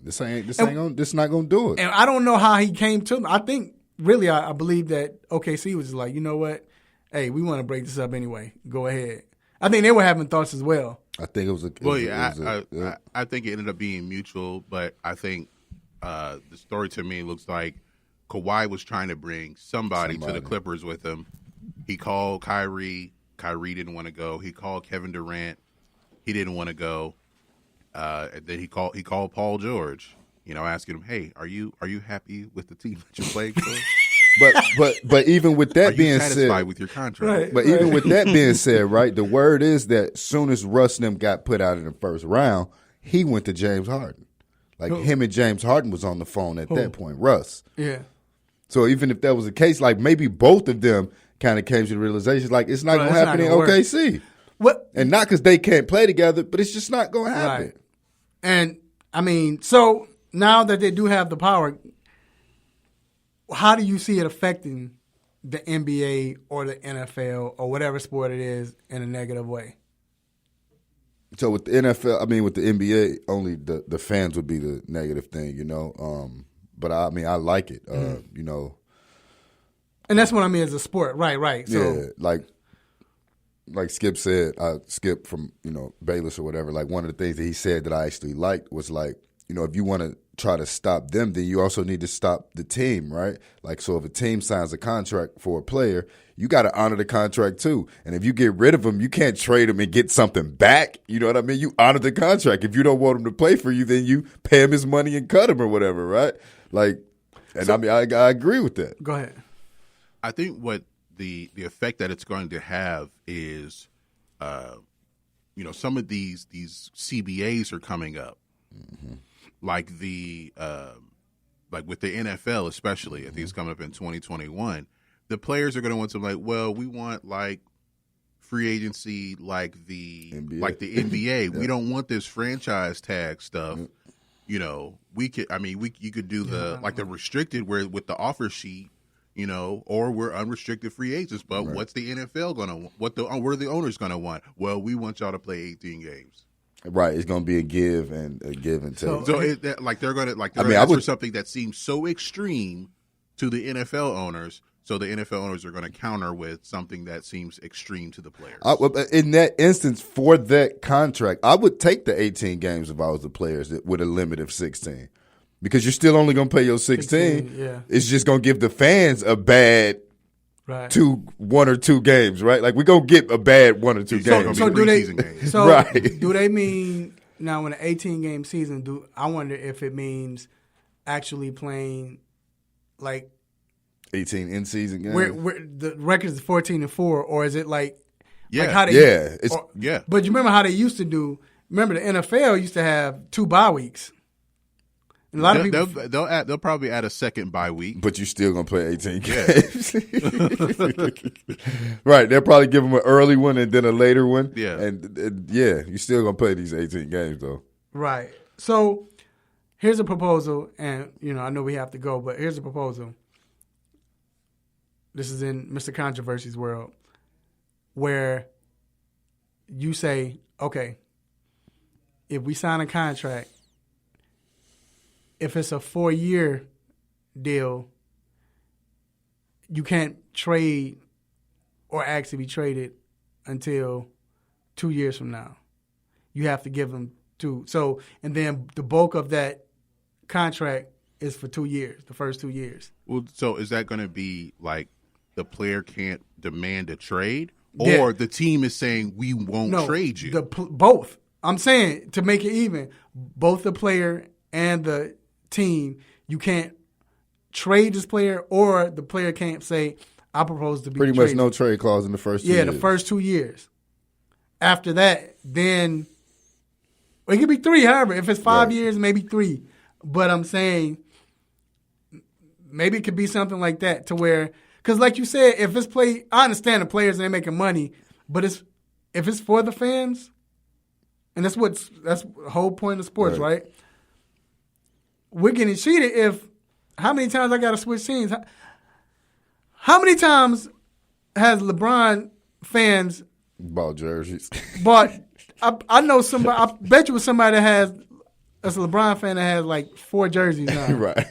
this not gonna do it. And I don't know how he came to them. I think really I believe that OKC was just like, you know what? Hey, we want to break this up anyway. Go ahead. I think they were having thoughts as well. I think it was I think it ended up being mutual, but I think the story to me looks like Kawhi was trying to bring somebody to the Clippers with him. He called Kyrie. Kyrie didn't want to go. He called Kevin Durant. He didn't want to go. And then he called Paul George, asking him, hey, are you happy with the team that you're playing for? But even with that being said, satisfied with your contract? But even with that being said, right, the word is that as soon as Russ and them got put out in the first round, he went to James Harden. Like him and James Harden was on the phone at that point, Russ. Yeah. So even if that was the case, like maybe both of them kind of came to the realization, like it's not going to happen in OKC. What? And not because they can't play together, but it's just not going to happen. Right. And, I mean, so now that they do have the power, how do you see it affecting the NBA or the NFL or whatever sport it is in a negative way? So with the NFL, with the NBA, only the fans would be the negative thing, But I like it, And that's what I mean as a sport, right. So, yeah, like Skip said, Skip from Bayless or whatever. Like one of the things that he said that I actually liked was like, if you want to try to stop them, then you also need to stop the team, right? Like, so if a team signs a contract for a player, you got to honor the contract too. And if you get rid of them, you can't trade them and get something back. You know what I mean? You honor the contract. If you don't want him to play for you, then you pay him his money and cut him or whatever, right? Like, and I agree with that. Go ahead. I think what the effect that it's going to have is, some of these CBAs are coming up. Mm-hmm. Like with the NFL especially, I think it's coming up in 2021. The players are going to want something like, well, we want like free agency like the NBA. Like the NBA. Yeah. We don't want this franchise tag stuff. We could. You could do the restricted where with the offer sheet. Or we're unrestricted free agents. But what's the NFL going to want? What are the owners going to want? Well, we want y'all to play 18 games. Right, it's going to be a give and take. So they're going to ask for something that seems so extreme to the NFL owners. So the NFL owners are going to counter with something that seems extreme to the players. In that instance, for that contract, I would take the 18 games if I was the players with a limit of 16, because you're still only going to play your 16. Yeah. It's just going to give the fans a bad. Right. 1 or 2 games, right? Like we're gonna get a bad 1 or 2 games. So do right. Do they mean now in an 18-game season? I wonder if it means actually playing like 18 in-season games? Where the record is 14-4, or is it like yeah, like how they, yeah. But you remember how they used to do? Remember the NFL used to have 2 bye weeks. A lot of people they'll probably add a second bye week, but you're still gonna play 18 games. Right? They'll probably give them an early one and then a later one. Yeah, and you're still gonna play these 18 games though. Right. So here's a proposal, and I know we have to go, but here's a proposal. This is in Mr. Controversy's world, where you say, okay, if we sign a contract, if it's a 4-year deal, you can't trade or ask to be traded until 2 years from now. You have to give them 2. So, and then the bulk of that contract is for 2 years, the first 2 years. Well, so is that going to be like the player can't demand a trade, or the team is saying we won't trade you? Both. I'm saying to make it even, both the player and the team, you can't trade this player, or the player can't say, I propose to be pretty traded. much no trade clause in the first 2 years. Yeah, the first 2 years. After that, then it could be 3, however. If it's 5 years, maybe 3. But I'm saying maybe it could be something like that to where, because like you said, if it's I understand the players and they're making money, but if it's for the fans, and that's the whole point of sports, right? We're getting cheated if how many times I got to switch teams? How many times has LeBron fans bought jerseys? I know somebody. I bet you was somebody that's a LeBron fan that has like 4 jerseys now. Right.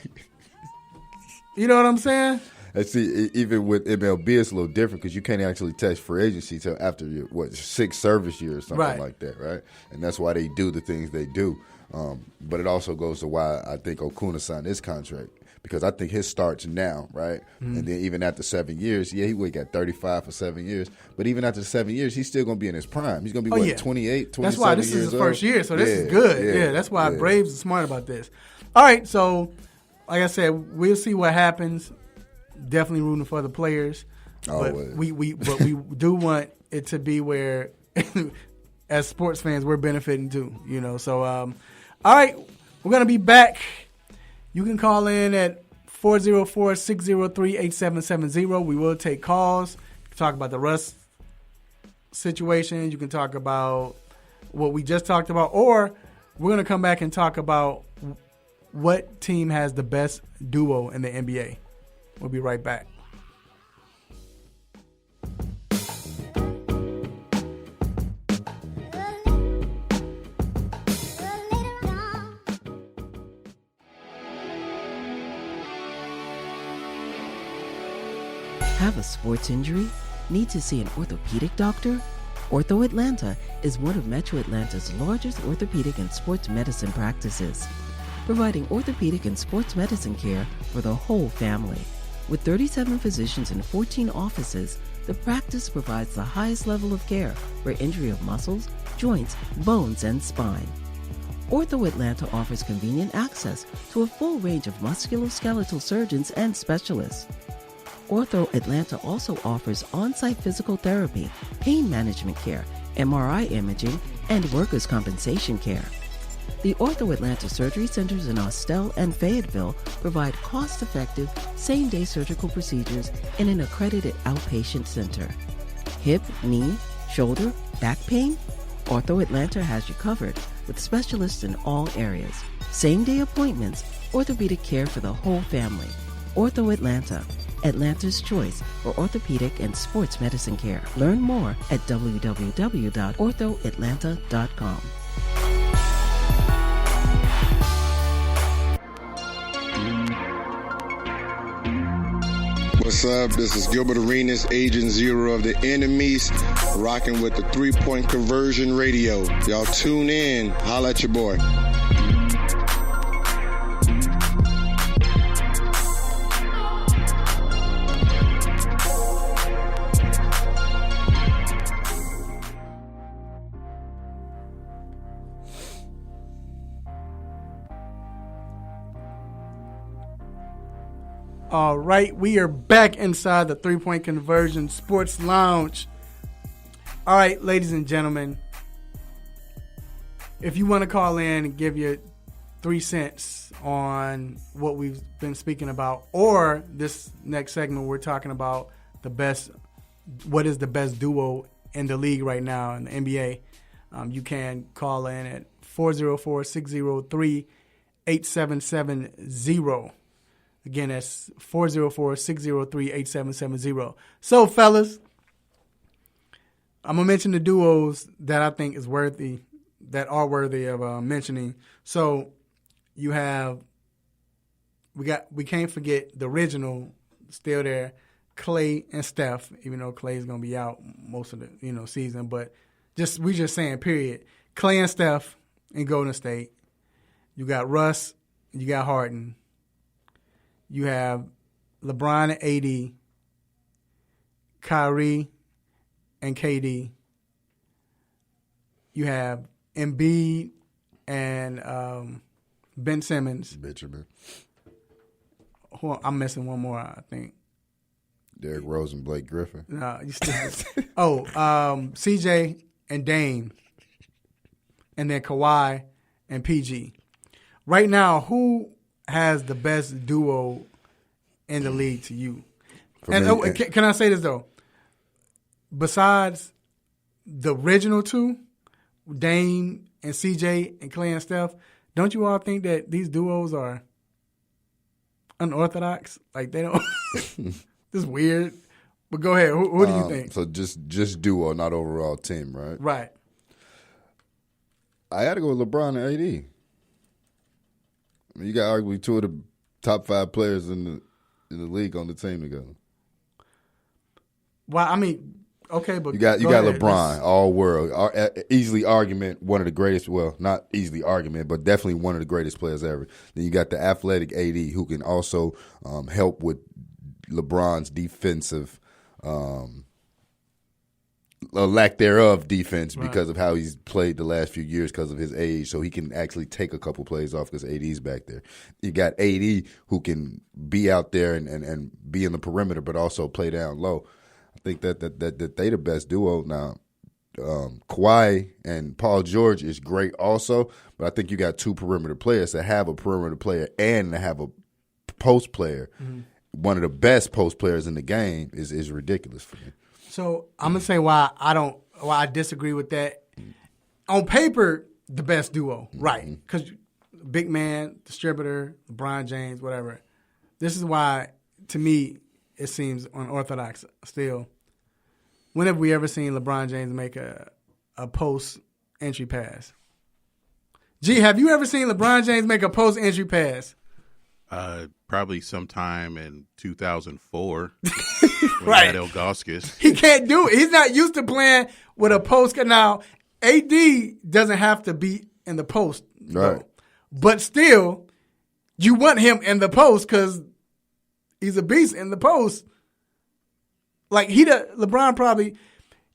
You know what I'm saying? And see, even with MLB, it's a little different because you can't actually touch free agency till after your 6th service year or something like that, right? And that's why they do the things they do. But it also goes to why I think Okuna signed his contract, because I think his starts now, right? Mm-hmm. And then even after 7 years, he got 35 for 7 years. But even after 7 years, he's still going to be in his prime. He's going to be, 28, 27 years old? That's why this is his first year, so this is good. Yeah, that's why Braves are smart about this. All right, so like I said, we'll see what happens. Definitely rooting for the players. But we do want it to be where, as sports fans, we're benefiting too. So all right, we're gonna be back. You can call in at 404-603-8770. We will take calls. Talk about the Russ situation. You can talk about what we just talked about, or we're gonna come back and talk about what team has the best duo in the NBA. We'll be right back. Have a sports injury? Need to see an orthopedic doctor? Ortho Atlanta is one of Metro Atlanta's largest orthopedic and sports medicine practices, providing orthopedic and sports medicine care for the whole family. With 37 physicians and 14 offices, the practice provides the highest level of care for injury of muscles, joints, bones, and spine. Ortho Atlanta offers convenient access to a full range of musculoskeletal surgeons and specialists. Ortho Atlanta also offers on-site physical therapy, pain management care, MRI imaging, and workers' compensation care. The Ortho Atlanta surgery centers in Austell and Fayetteville provide cost-effective, same-day surgical procedures in an accredited outpatient center. Hip, knee, shoulder, back pain? Ortho Atlanta has you covered with specialists in all areas. Same-day appointments, orthopedic care for the whole family. Ortho Atlanta, Atlanta's choice for orthopedic and sports medicine care. Learn more at www.orthoatlanta.com. What's up? This is Gilbert Arenas, Agent Zero of the Enemies, rocking with the 3-Point Conversion Radio. Y'all tune in. Holla at your boy. All right, we are back inside the 3-Point Conversion Sports Lounge. All right, ladies and gentlemen, if you want to call in and give your 3 cents on what we've been speaking about, or this next segment we're talking about what is the best duo in the league right now in the NBA, you can call in at 404-603-8770. Again, that's 404-603-8770. So, fellas, I'm going to mention the duos that I think are worthy of mentioning. So, you have, we can't forget the original, still there, Clay and Steph, even though Clay's going to be out most of the season. But we just saying, period. Clay and Steph in Golden State. You got Russ, you got Harden. You have LeBron and AD, Kyrie and KD. You have Embiid and Ben Simmons. Benjamin. I'm missing one more, I think. Derrick Rose and Blake Griffin. No, you still. CJ and Dame. And then Kawhi and PG. Right now, who has the best duo in the league to you? Can I say this, though? Besides the original two, Dame and CJ and Clay and Steph, don't you all think that these duos are unorthodox? Like, they don't... This is weird. But go ahead. Who do you think? So just duo, not overall team, right? Right. I had to go with LeBron and AD. I mean, you got arguably two of the top 5 players in the league on the team together. Well, I mean, okay, but you got ahead. LeBron, all world, easily argument, one of the greatest. Well, not easily argument, but definitely one of the greatest players ever. Then you got the athletic AD who can also help with LeBron's defensive. Lack thereof defense because of how he's played the last few years because of his age, so he can actually take a couple plays off because AD's back there. You got AD who can be out there and be in the perimeter but also play down low. I think that they the best duo now. Kawhi and Paul George is great also, but I think you got two perimeter players. To have a perimeter player and to have a post player, one of the best post players in the game is ridiculous for me. So I'm gonna say why I disagree with that. On paper, the best duo, right? Because big man, distributor, LeBron James, whatever. This is why, to me, it seems unorthodox still. When have we ever seen LeBron James make a post entry pass? Gee, have you ever seen LeBron James make a post entry pass? Probably sometime in 2004. Right. At Ilgauskas. He can't do it. He's not used to playing with a post. Now, AD doesn't have to be in the post, right? Though. But still, you want him in the post because he's a beast in the post. Like LeBron probably,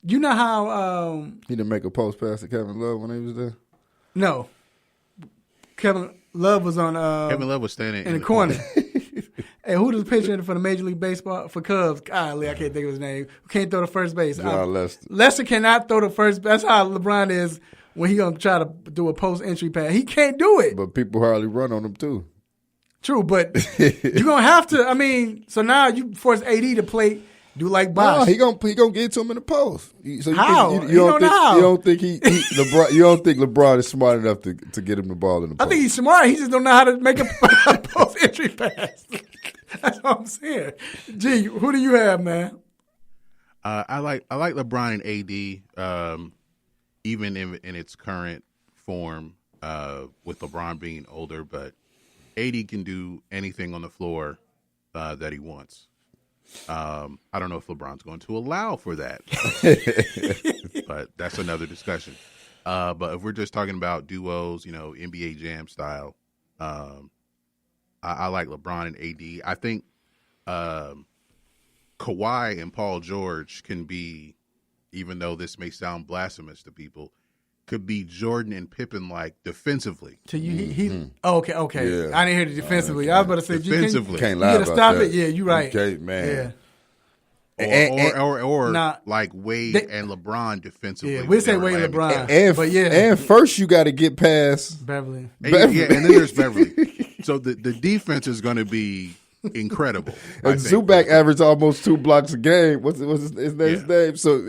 you know how he didn't make a post pass to Kevin Love when he was there. No, Kevin Love was on. Kevin Love was standing in the corner. Hey, who does pitching for the Major League Baseball for Cubs? Golly, I can't think of his name. Who can't throw the first base? John Lester. Lester cannot throw the first base. That's how LeBron is when he gonna try to do a post entry pass. He can't do it. But people hardly run on him too. True, but you're gonna have to. I mean, so now you force AD to play. Do like Bosh. No, he gonna get to him in the post. So how? You don't think LeBron? You don't think LeBron is smart enough to get him the ball in the post? I think he's smart. He just don't know how to make a post entry pass. That's what I'm saying. Gee, who do you have, man? I like LeBron and AD, even in its current form, with LeBron being older. But AD can do anything on the floor that he wants. I don't know if LeBron's going to allow for that, but that's another discussion. But if we're just talking about duos, NBA Jam style, I like LeBron and AD. I think Kawhi and Paul George can be, even though this may sound blasphemous to people, could be Jordan and Pippen like defensively. So okay. Yeah. I didn't hear the defensively. I was about to say defensively. Can't lie about stop that. it. Yeah, you're right. Okay, man. Yeah. Or Nah, like Wade and LeBron defensively. Yeah, we say Wade and LeBron. And but first you got to get past Beverly. Yeah, and then there's Beverly. So the defense is going to be incredible. And Zubac averaged almost 2 blocks a game. What's his name? So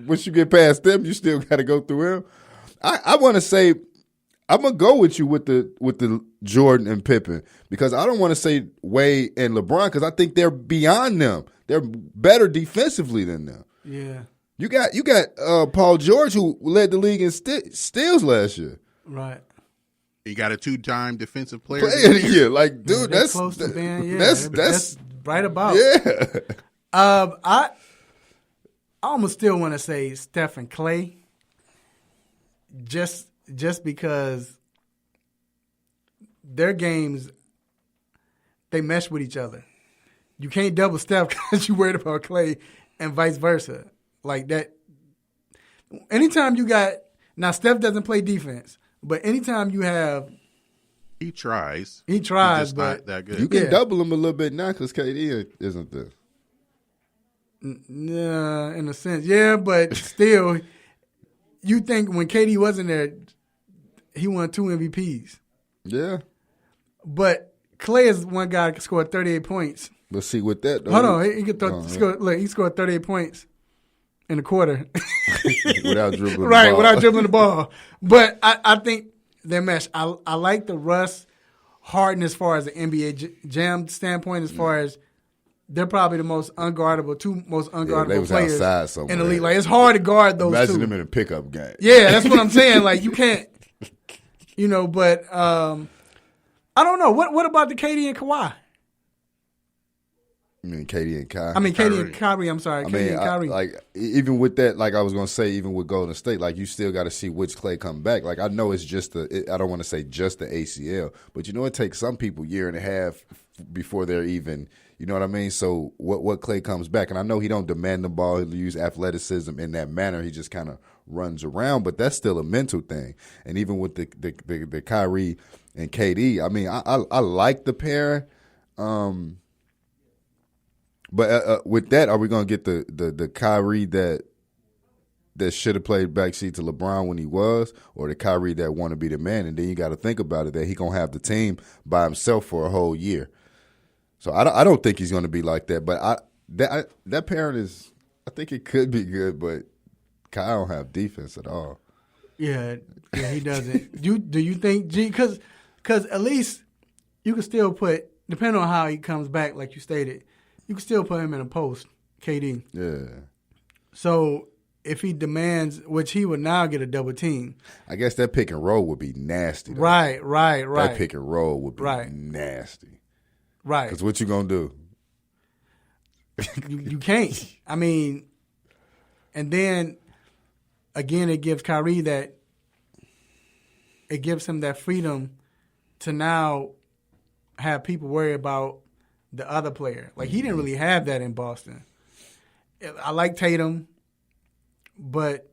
once you get past them, you still got to go through him. I want to say I'm gonna go with you with the Jordan and Pippen because I don't want to say Wade and LeBron because I think they're beyond them. They're better defensively than them. Yeah. You got Paul George who led the league in steals last year. Right. You got a 2-time defensive player. Yeah, like dude, that's close to being. Yeah, that's right about. Yeah. I almost still want to say Steph and Clay. Just because their games, they mesh with each other. You can't double Steph because you're worried about Clay and vice versa. Like that. Anytime you got – now, Steph doesn't play defense, but anytime you have – He tries. He's just but not that good. You can double him a little bit now because KD isn't there. Nah, in a sense. Yeah, but still, you think when KD wasn't there, he won 2 MVPs. Yeah. But Clay is one guy that scored 38 points. But see, with that, though. Hold on. He scored 38 points in a quarter. Without dribbling the ball. Right, without dribbling the ball. But I think they mesh. I like the Russ Harden as far as the NBA Jam standpoint, as far as they're probably the most unguardable, two most unguardable players in the league. Like, it's hard to guard those Imagine two. them in a pickup game. Yeah, that's what I'm saying. Like, you can't, but I don't know. What about the KD and Kawhi? I mean, KD and Kyrie. KD and Kyrie. I'm sorry, KD and Kyrie. Like, even with that, like I was gonna say, even with Golden State, like you still got to see which Clay come back. Like I know it's just I don't want to say just the ACL, but it takes some people 1.5 years before they're even. You know what I mean? So what Clay comes back, and I know he don't demand the ball. He'll use athleticism in that manner. He just kind of runs around, but that's still a mental thing. And even with the Kyrie and KD, I mean, I like the pair. But with that, are we gonna get the Kyrie that should have played backseat to LeBron when he was, or the Kyrie that want to be the man? And then you got to think about it that he gonna have the team by himself for a whole year. So I don't think he's gonna be like that. But that parent is, I think it could be good, but Kyle don't have defense at all. Yeah, he doesn't. Do you think because at least you can still put, depending on how he comes back, like you stated. You can still put him in a post, KD. Yeah. So if he demands, which he would now get a double team. I guess that pick and roll would be nasty. Though. Right. That pick and roll would be nasty. Right. Because what you going to do? you can't. I mean, and then, again, it gives Kyrie it gives him that freedom to now have people worry about the other player. Like, he didn't really have that in Boston. I like Tatum, but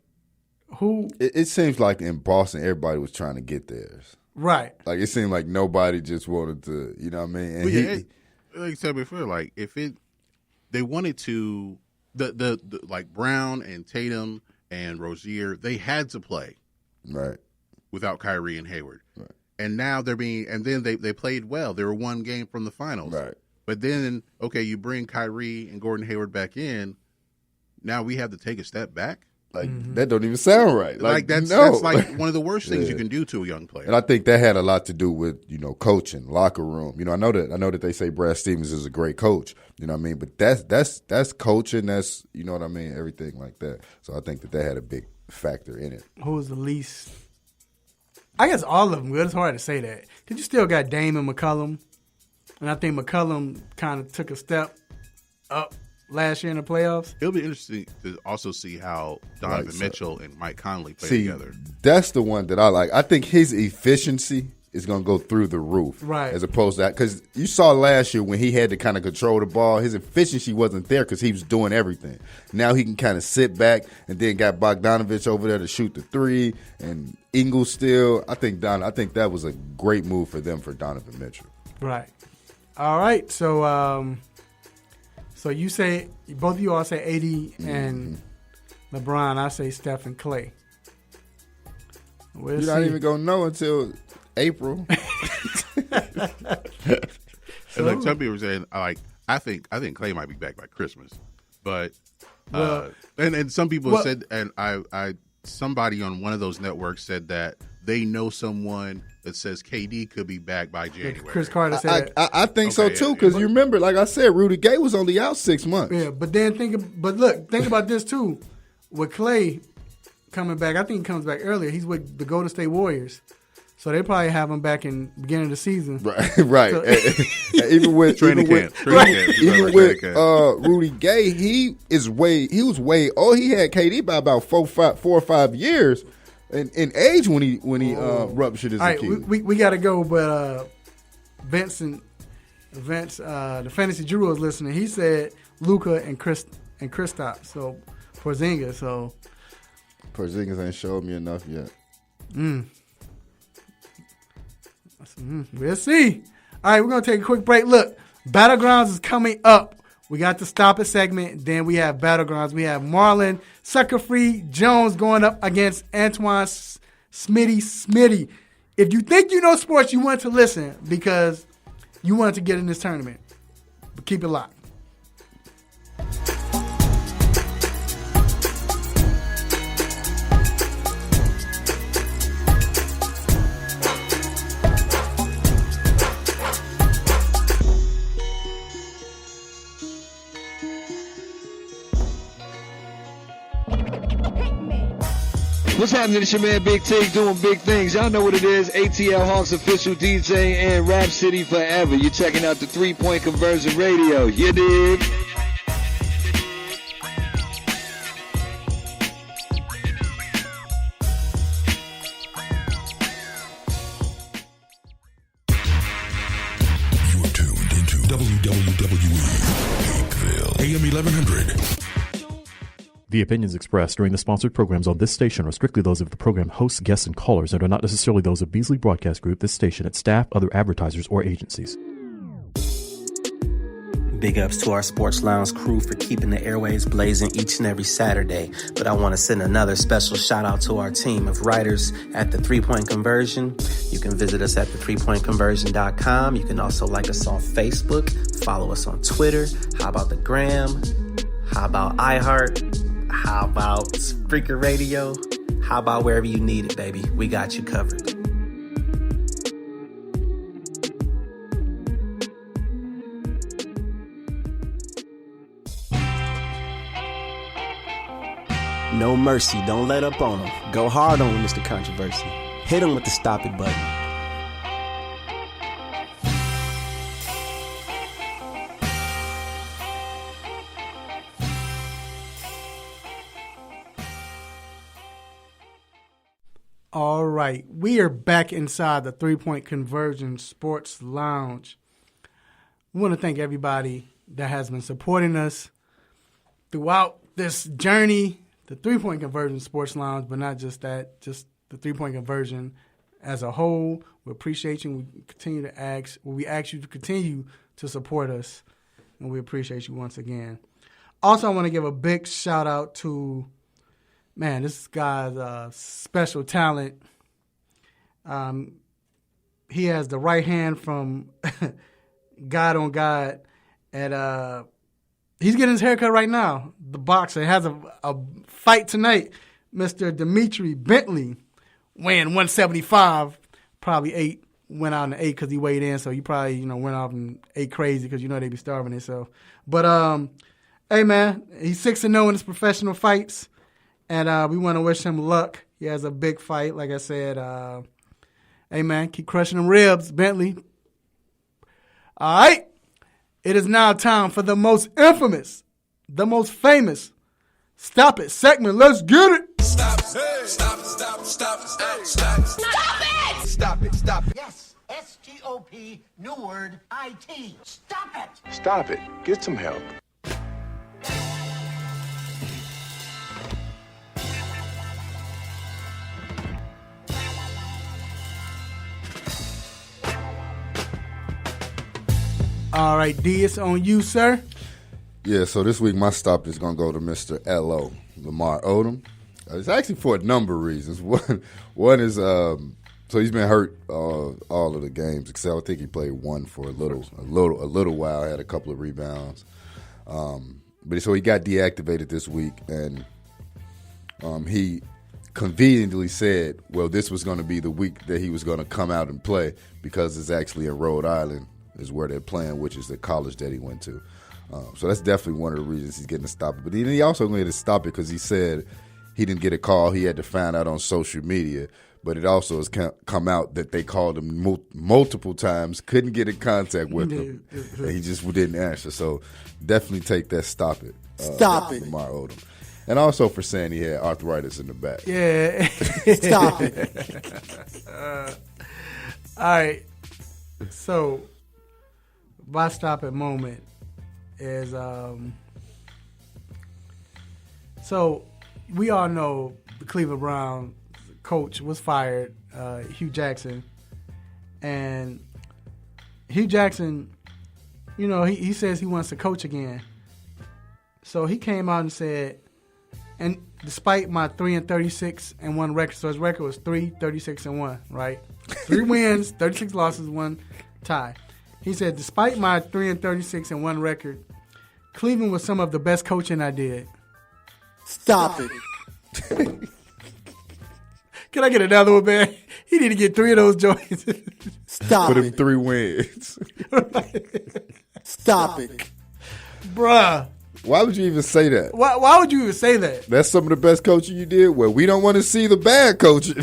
who? It seems like in Boston, everybody was trying to get theirs. Right. Like, it seemed like nobody just wanted to, you know what I mean? And like you said before, like, they wanted to, the like Brown and Tatum and Rozier, they had to play. Right. Without Kyrie and Hayward. Right. And now and then they played well. They were one game from the finals. Right. But then, okay, you bring Kyrie and Gordon Hayward back in. Now we have to take a step back. Like that don't even sound right. Like that's like one of the worst things you can do to a young player. And I think that had a lot to do with coaching, locker room. I know that they say Brad Stevens is a great coach. You know what I mean? But that's coaching. That's you know what I mean. Everything like that. So I think that had a big factor in it. Who was the least? I guess all of them. But it's hard to say that because you still got Dame and McCollum. And I think McCollum kind of took a step up last year in the playoffs. It'll be interesting to also see how Donovan Mitchell and Mike Conley play together. That's the one that I like. I think his efficiency is going to go through the roof. Right. As opposed to that. Because you saw last year when he had to kind of control the ball, his efficiency wasn't there because he was doing everything. Now he can kind of sit back and then got Bogdanovich over there to shoot the three and Ingles still. I think that was a great move for them for Donovan Mitchell. Right. All right, so So you say, both of you all say AD and LeBron. I say Steph and Clay. You're not even going to know until April. And like some people are saying, like, I think Clay might be back by Christmas. But, and some people said, and somebody on one of those networks said that they know someone that says KD could be back by January. Chris Carter said I think so too, because you remember, like I said, Rudy Gay was only out 6 months. Yeah, but then think about this too. With Clay coming back, I think he comes back earlier. He's with the Golden State Warriors. So they probably have him back in the beginning of the season. Right. So, even with training camp. Rudy Gay, he was way he had KD by about 4 or 5 years in age when he ruptured his Achilles. We got to go, but Vince, the Fantasy Drew was listening. He said Luka and Kristaps, so Porzingis. So Porzingis ain't showed me enough yet. We'll see. All right, we're going to take a quick break. Look, Battlegrounds is coming up. We got the Stop It segment. Then we have Battlegrounds. We have Marlon Sucker-Free Jones going up against Antoine Smitty. If you think you know sports, you want to listen because you want to get in this tournament. But keep it locked. What's happening? It's your man Big T doing big things. Y'all know what it is. ATL Hawks official DJ and Rap City forever. You're checking out the 3-Point Conversion Radio. You dig? You are tuned into WWE AM 1100. The opinions expressed during the sponsored programs on this station are strictly those of the program hosts, guests, and callers and are not necessarily those of Beasley Broadcast Group, this station, its staff, other advertisers, or agencies. Big ups to our Sports Lounge crew for keeping the airwaves blazing each and every Saturday. But I want to send another special shout out to our team of writers at the 3-Point Conversion. You can visit us at the3pointconversion.com. You can also like us on Facebook, follow us on Twitter. How about the Gram? How about iHeart? How about Spreaker Radio? How about wherever you need it, baby? We got you covered. No mercy. Don't let up on him. Go hard on him, Mr. Controversy. Hit him with the stop it button. All right, we are back inside the 3-Point Conversion Sports Lounge. We want to thank everybody that has been supporting us throughout this journey, the 3-Point Conversion Sports Lounge, but not just that, just the 3-Point Conversion as a whole. We appreciate you. We ask you to continue to support us, and we appreciate you once again. Also, I want to give a big shout out to this guy's special talent. He has the right hand from God on God. And he's getting his haircut right now. The boxer has a fight tonight. Mr. Dimitri Bentley, weighing 175, probably went out in 8 because he weighed in. So he probably, went off and ate crazy because they be starving themselves. But, hey, man, he's 6-0 in his professional fights. And we want to wish him luck. He has a big fight, like I said. Hey, man, keep crushing them ribs, Bentley. All right. It is now time for the most infamous, the most famous Stop It segment. Let's get it. Stop it. Stop it. Stop it. Stop it. Stop it. Stop it. Stop it. Stop it. Yes. S-T-O-P, new word, I-T. Stop it. Stop it. Get some help. All right, D, it's on you, sir. Yeah, so this week my stop is going to go to Mr. L.O., Lamar Odom. It's actually for a number of reasons. One is so he's been hurt all of the games, except I think he played one for a little while, had a couple of rebounds. But so he got deactivated this week, and he conveniently said, well, this was going to be the week that he was going to come out and play because it's actually in Rhode Island is where they're playing, which is the college that he went to. So that's definitely one of the reasons he's getting to stop it. But he also going to stop it because he said he didn't get a call. He had to find out on social media. But it also has come out that they called him multiple times, couldn't get in contact with him, and he just didn't answer. So definitely take that stop it. Stop it. Lamar Odom. And also for saying he had arthritis in the back. Yeah. Stop it. All right. So my stop it moment is so we all know the Cleveland Browns coach was fired, Hugh Jackson. And Hugh Jackson, you know, he says he wants to coach again. So he came out and said, and despite my 3-36-1 record, so his record was 3-36-1, right? 3 wins, 36 losses, 1 tie. He said, despite my 3-36-1 record, Cleveland was some of the best coaching I did. Stop it. Can I get another one, man? He need to get 3 of those joints. Stop Put it. him 3 wins. Stop it. Bruh. Why would you even say that? Why would you even say that? That's some of the best coaching you did? Well, we don't want to see the bad coaching.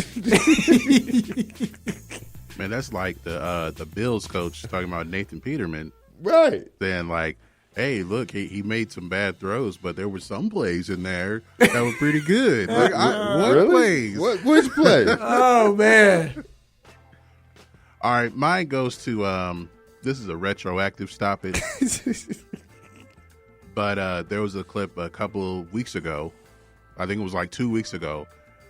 Man, that's like the Bills coach talking about Nathan Peterman. Right. Saying like, hey, look, he made some bad throws, but there were some plays in there that were pretty good. Like, what really? plays? Which play? Oh, man. All right, mine goes to this is a retroactive stop it. But there was a clip a couple of weeks ago, I think it was like 2 weeks ago,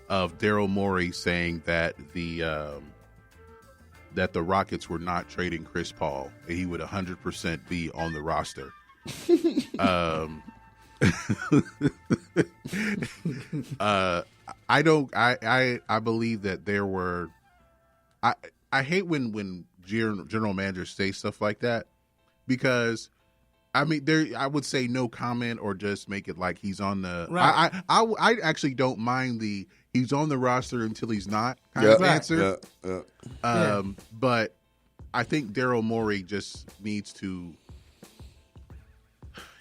of Daryl Morey saying that the Rockets were not trading Chris Paul, and he would 100% be on the roster. I believe that there were. I hate when general managers say stuff like that, because I mean, I would say no comment or just make it like he's on the. Right. I actually don't mind the he's on the roster until he's not kind of answer. But I think Daryl Morey just needs to.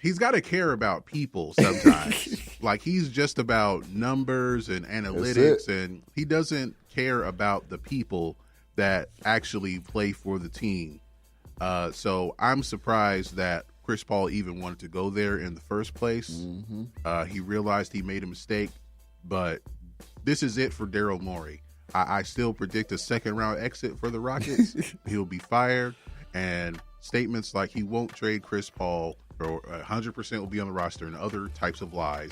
He's got to care about people sometimes. Like, he's just about numbers and analytics, and he doesn't care about the people that actually play for the team. So I'm surprised that Chris Paul even wanted to go there in the first place. Mm-hmm. He realized he made a mistake, but this is it for Daryl Morey. I still predict a second-round exit for the Rockets. He'll be fired, and statements like he won't trade Chris Paul or 100% will be on the roster and other types of lies,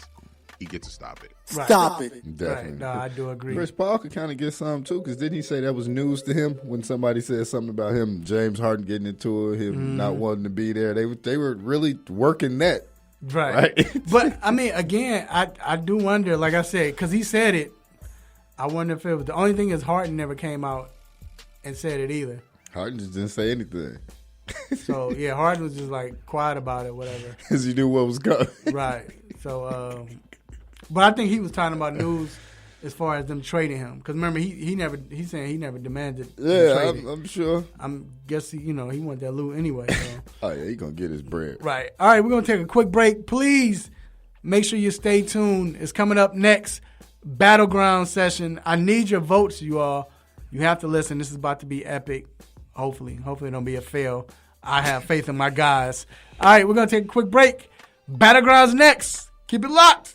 he gets to stop it. Right. Stop it. Definitely. Right. No, I do agree. Chris Paul could kind of get some, too, because didn't he say that was news to him when somebody said something about him, James Harden getting into it, him not wanting to be there? They were really working that. Right. But, I mean, again, I do wonder, like I said, because he said it, I wonder if it was the only thing is Harden never came out and said it either. Harden just didn't say anything. So, yeah, Harden was just, like, quiet about it, whatever. Because he knew what was coming. Right. So, but I think he was talking about news as far as them trading him. Because remember, he's saying he never demanded. Yeah, I'm sure. I'm guessing, he wanted that loot anyway. So. Oh, yeah, he's going to get his bread. Right. All right, we're going to take a quick break. Please make sure you stay tuned. It's coming up next, Battleground session. I need your votes, you all. You have to listen. This is about to be epic. Hopefully it don't be a fail. I have faith in my guys. All right, we're going to take a quick break. Battlegrounds next. Keep it locked.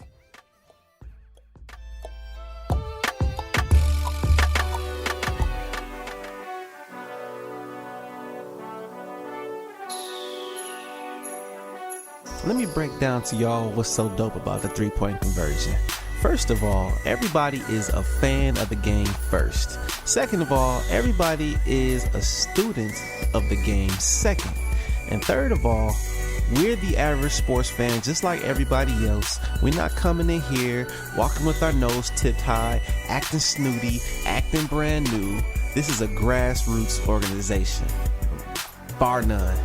Let me break down to y'all what's so dope about the three-point conversion. First of all, everybody is a fan of the game first. Second of all, everybody is a student of the game second. And third of all, We're the average sports fan, just like everybody else. We're not coming in here, walking with our nose tipped high, acting snooty, acting brand new. This is a grassroots organization. Bar none.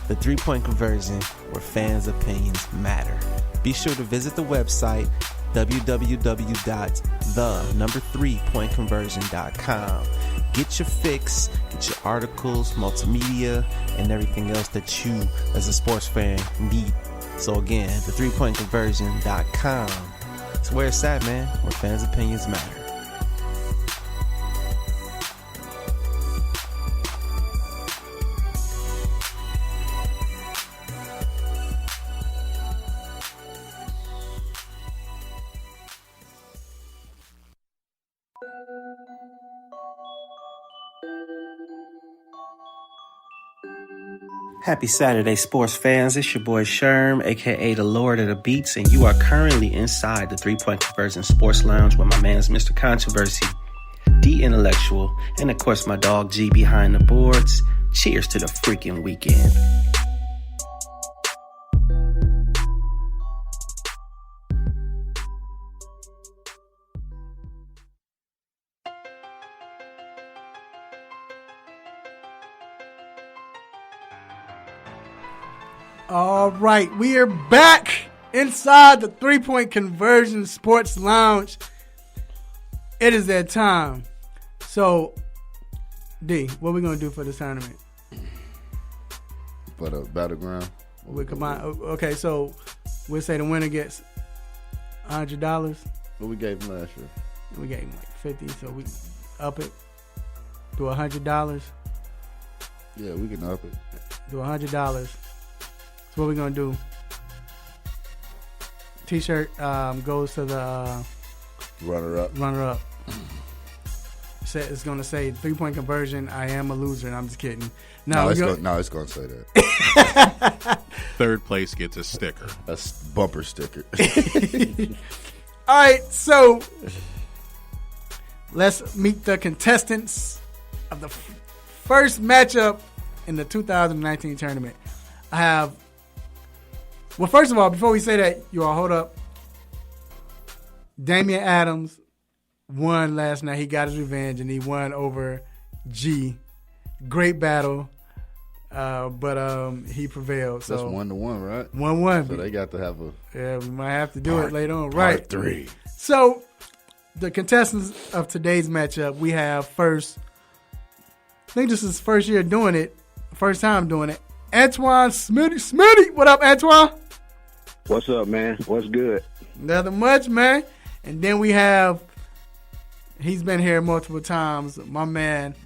The 3-Point Conversion, where fans' opinions matter. Be sure to visit the website, www.the3pointconversion.com. Get your fix, get your articles, multimedia, and everything else that you, as a sports fan, need. So again, the3pointconversion.com. It's where it's at, man, where fans' opinions matter. Happy Saturday, sports fans. It's your boy Sherm, a.k.a. the Lord of the Beats, and you are currently inside the 3-Point Conversion Sports Lounge with my man's Mr. Controversy, D Intellectual, and of course my dog G behind the boards. Cheers to the freaking weekend. All right, we are back inside the 3-Point Conversion Sports Lounge. It is that time. So, D, what are we going to do for this tournament? For the battleground? We combine. Okay, so we'll say the winner gets $100. What we gave him last year? We gave him like 50, so we up it to $100. Yeah, we can up it. To $100. So what we're going to do, T-shirt goes to the runner-up. It's going to say 3-Point Conversion, I am a loser, and I'm just kidding. No, it's going to say that. Third place gets a sticker. A bumper sticker. All right, so let's meet the contestants of the first matchup in the 2019 tournament. I have... Well, first of all, before we say that, you all hold up. Damian Adams won last night. He got his revenge, and he won over G. Great battle, but he prevailed. So that's 1-1, right? 1-1. So they got to have a... Yeah, we might have to do it later on. Right. Part 3. So the contestants of today's matchup, we have first, I think this is his first year doing it, first time doing it, Antoine Smitty. What up, Antoine? What's up, man? What's good? Nothing much, man. And then we have, he's been here multiple times, my man,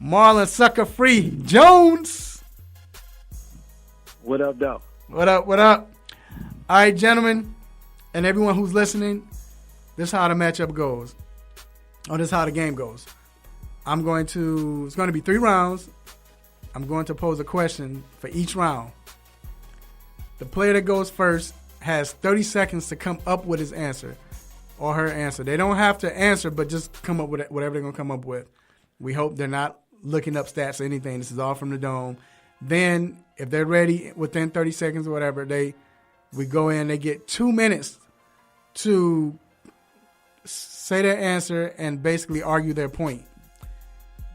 Marlon Sucker Free Jones. What up, though? What up? All right, gentlemen, and everyone who's listening, this is how the matchup goes. This is how the game goes. It's going to be 3 rounds. I'm going to pose a question for each round. The player that goes first has 30 seconds to come up with his answer or her answer. They don't have to answer, but just come up with whatever they're going to come up with. We hope they're not looking up stats or anything. This is all from the dome. Then, if they're ready within 30 seconds or whatever, we go in. They get 2 minutes to say their answer and basically argue their point.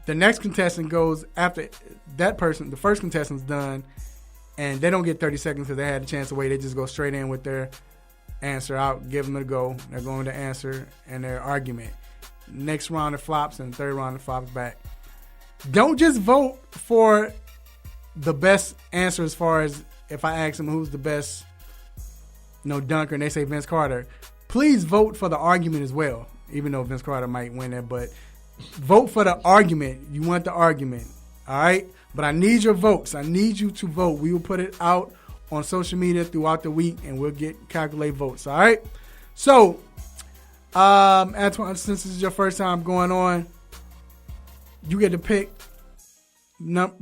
The next contestant goes after that person. The first contestant's done, and they don't get 30 seconds because they had a chance to wait. They just go straight in with their answer. I'll give them a go. They're going to answer and their argument. Next round it flops, and third round it flops back. Don't just vote for the best answer as far as if I ask them who's the best dunker and they say Vince Carter. Please vote for the argument as well, even though Vince Carter might win it, but vote for the argument. You want the argument, all right? But I need your votes. I need you to vote. We will put it out on social media throughout the week, and we'll calculate votes, all right? So, Antoine, since this is your first time going on, you get to pick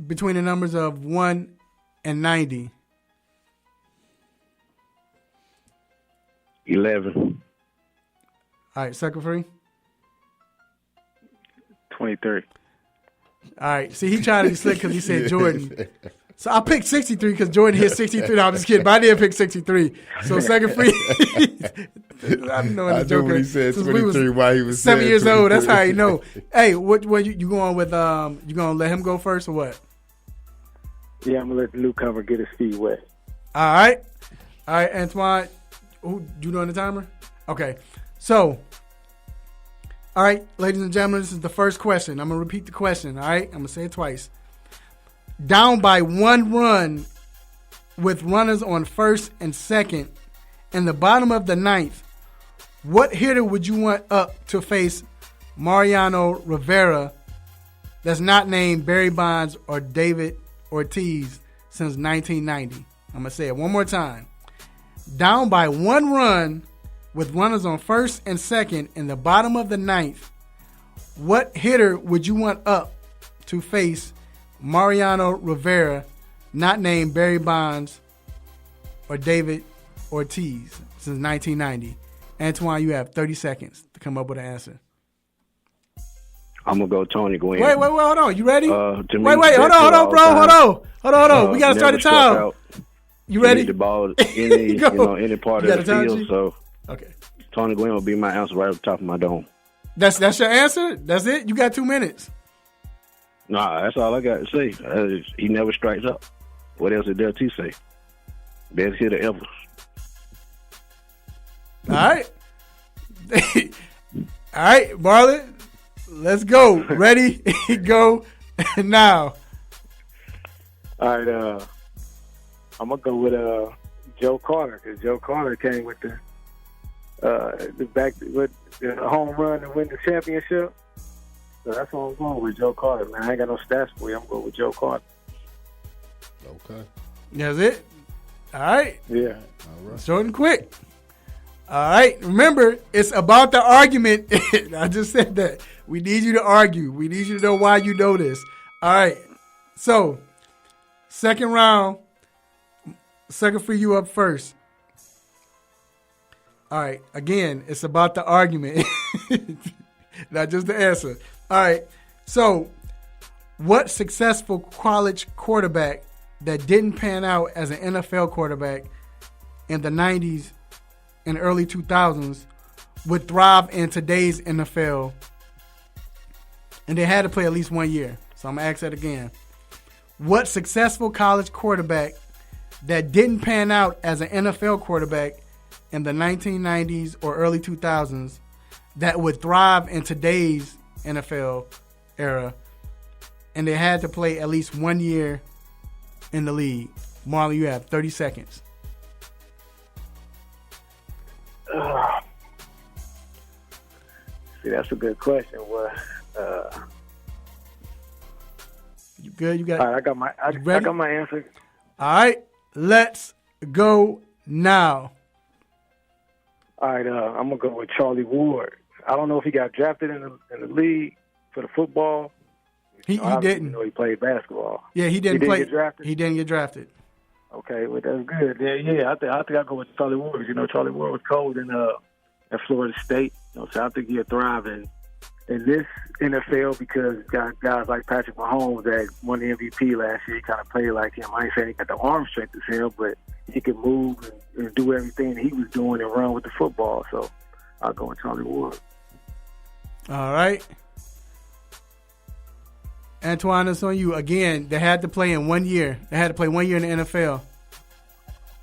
between the numbers of 1 and 90. 11. All right, Sucker Free? 23. All right. See, he tried to be slick because he said Jordan. So I picked 63 because Jordan hit 63. No, I'm just kidding. But I did pick 63. So second free. I know when he said 23 while he was 7 years old. That's how you know. Hey, what you going with? You gonna let him go first or what? Yeah, I'm gonna let the newcomer get his feet wet. All right, Antoine. You doing the timer? Okay. So, all right, ladies and gentlemen, this is the first question. I'm gonna repeat the question. All right, I'm gonna say it twice. Down by 1 run with runners on first and second in the bottom of the ninth, what hitter would you want up to face Mariano Rivera that's not named Barry Bonds or David Ortiz since 1990? I'm going to say it one more time. Down by 1 run with runners on first and second in the bottom of the ninth, what hitter would you want up to face Mariano Rivera, not named Barry Bonds or David Ortiz since 1990? Antoine, you have 30 seconds to come up with an answer. I'm going to go Tony Gwynn. Wait, hold on. You ready? Wait, hold on, bro. Hold on. We got to start the time. You ready? The ball any part of the field. So okay. Tony Gwynn will be my answer right off the top of my dome. That's your answer? That's it? You got 2 minutes. Nah, that's all I got to say. He never strikes up. What else did Del T say? Best hitter ever. All right. All right, Marlon. Let's go. Ready? Go now. All right. I'm going to go with Joe Carter because Joe Carter came with the home run to win the championship. So that's what I'm going with, Joe Carter, man. I ain't got no stats for you. I'm going with Joe Carter. Okay. That's it? All right. Yeah. All right. Short and quick. All right. Remember, it's about the argument. I just said that. We need you to argue. We need you to know why you know this. All right. So, second round. Second for you up first. All right. Again, it's about the argument. Not just the answer. All right. So, what successful college quarterback that didn't pan out as an NFL quarterback in the 90s and early 2000s would thrive in today's NFL? And they had to play at least 1 year. So I'm going to ask that again. What successful college quarterback that didn't pan out as an NFL quarterback in the 1990s or early 2000s that would thrive in today's NFL era, and they had to play at least 1 year in the league? Marlon, you have 30 seconds. See, that's a good question. You good? You got? All right, I got my answer. All right, let's go now. All right, I'm gonna go with Charlie Ward. I don't know if he got drafted in the league for the football. He didn't. You know, he played basketball. Yeah, he didn't play. Get drafted? He didn't get drafted. Okay, well that's good. Yeah, I think I'll go with Charlie Ward because Charlie Ward was cold at Florida State. So I think he'll thrive in this NFL because got guys like Patrick Mahomes that won the MVP last year. He kind of played like him. I ain't saying he got the arm strength as him, but he could move and do everything he was doing and run with the football. So I'll go with Charlie Ward. All right. Antoine, it's on you. Again, they had to play in 1 year. They had to play 1 year in the NFL.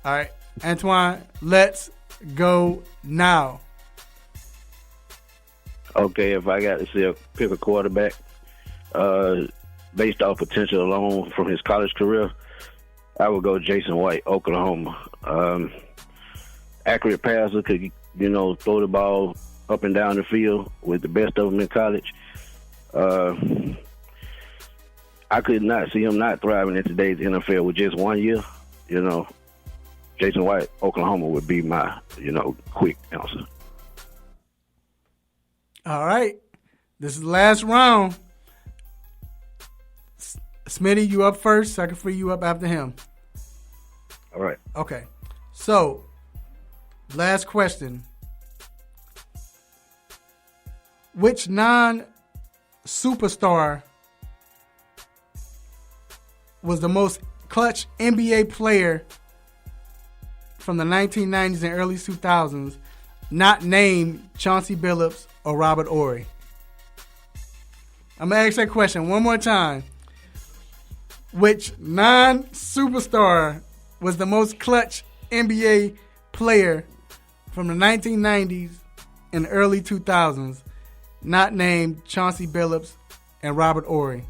All right. Antoine, let's go now. Okay, if I got to pick a quarterback based off potential alone from his college career, I would go Jason White, Oklahoma. Accurate passer, could throw the ball up and down the field with the best of them in college. I could not see him not thriving in today's NFL with just 1 year. Jason White, Oklahoma would be my quick answer. All right. This is the last round. Smitty, you up first. Second for you up after him. All right. Okay. So, last question. Which non-superstar was the most clutch NBA player from the 1990s and early 2000s not named Chauncey Billups or Robert Horry? I'm going to ask that question one more time. Which non-superstar was the most clutch NBA player from the 1990s and early 2000s not named Chauncey Billups and Robert Horry?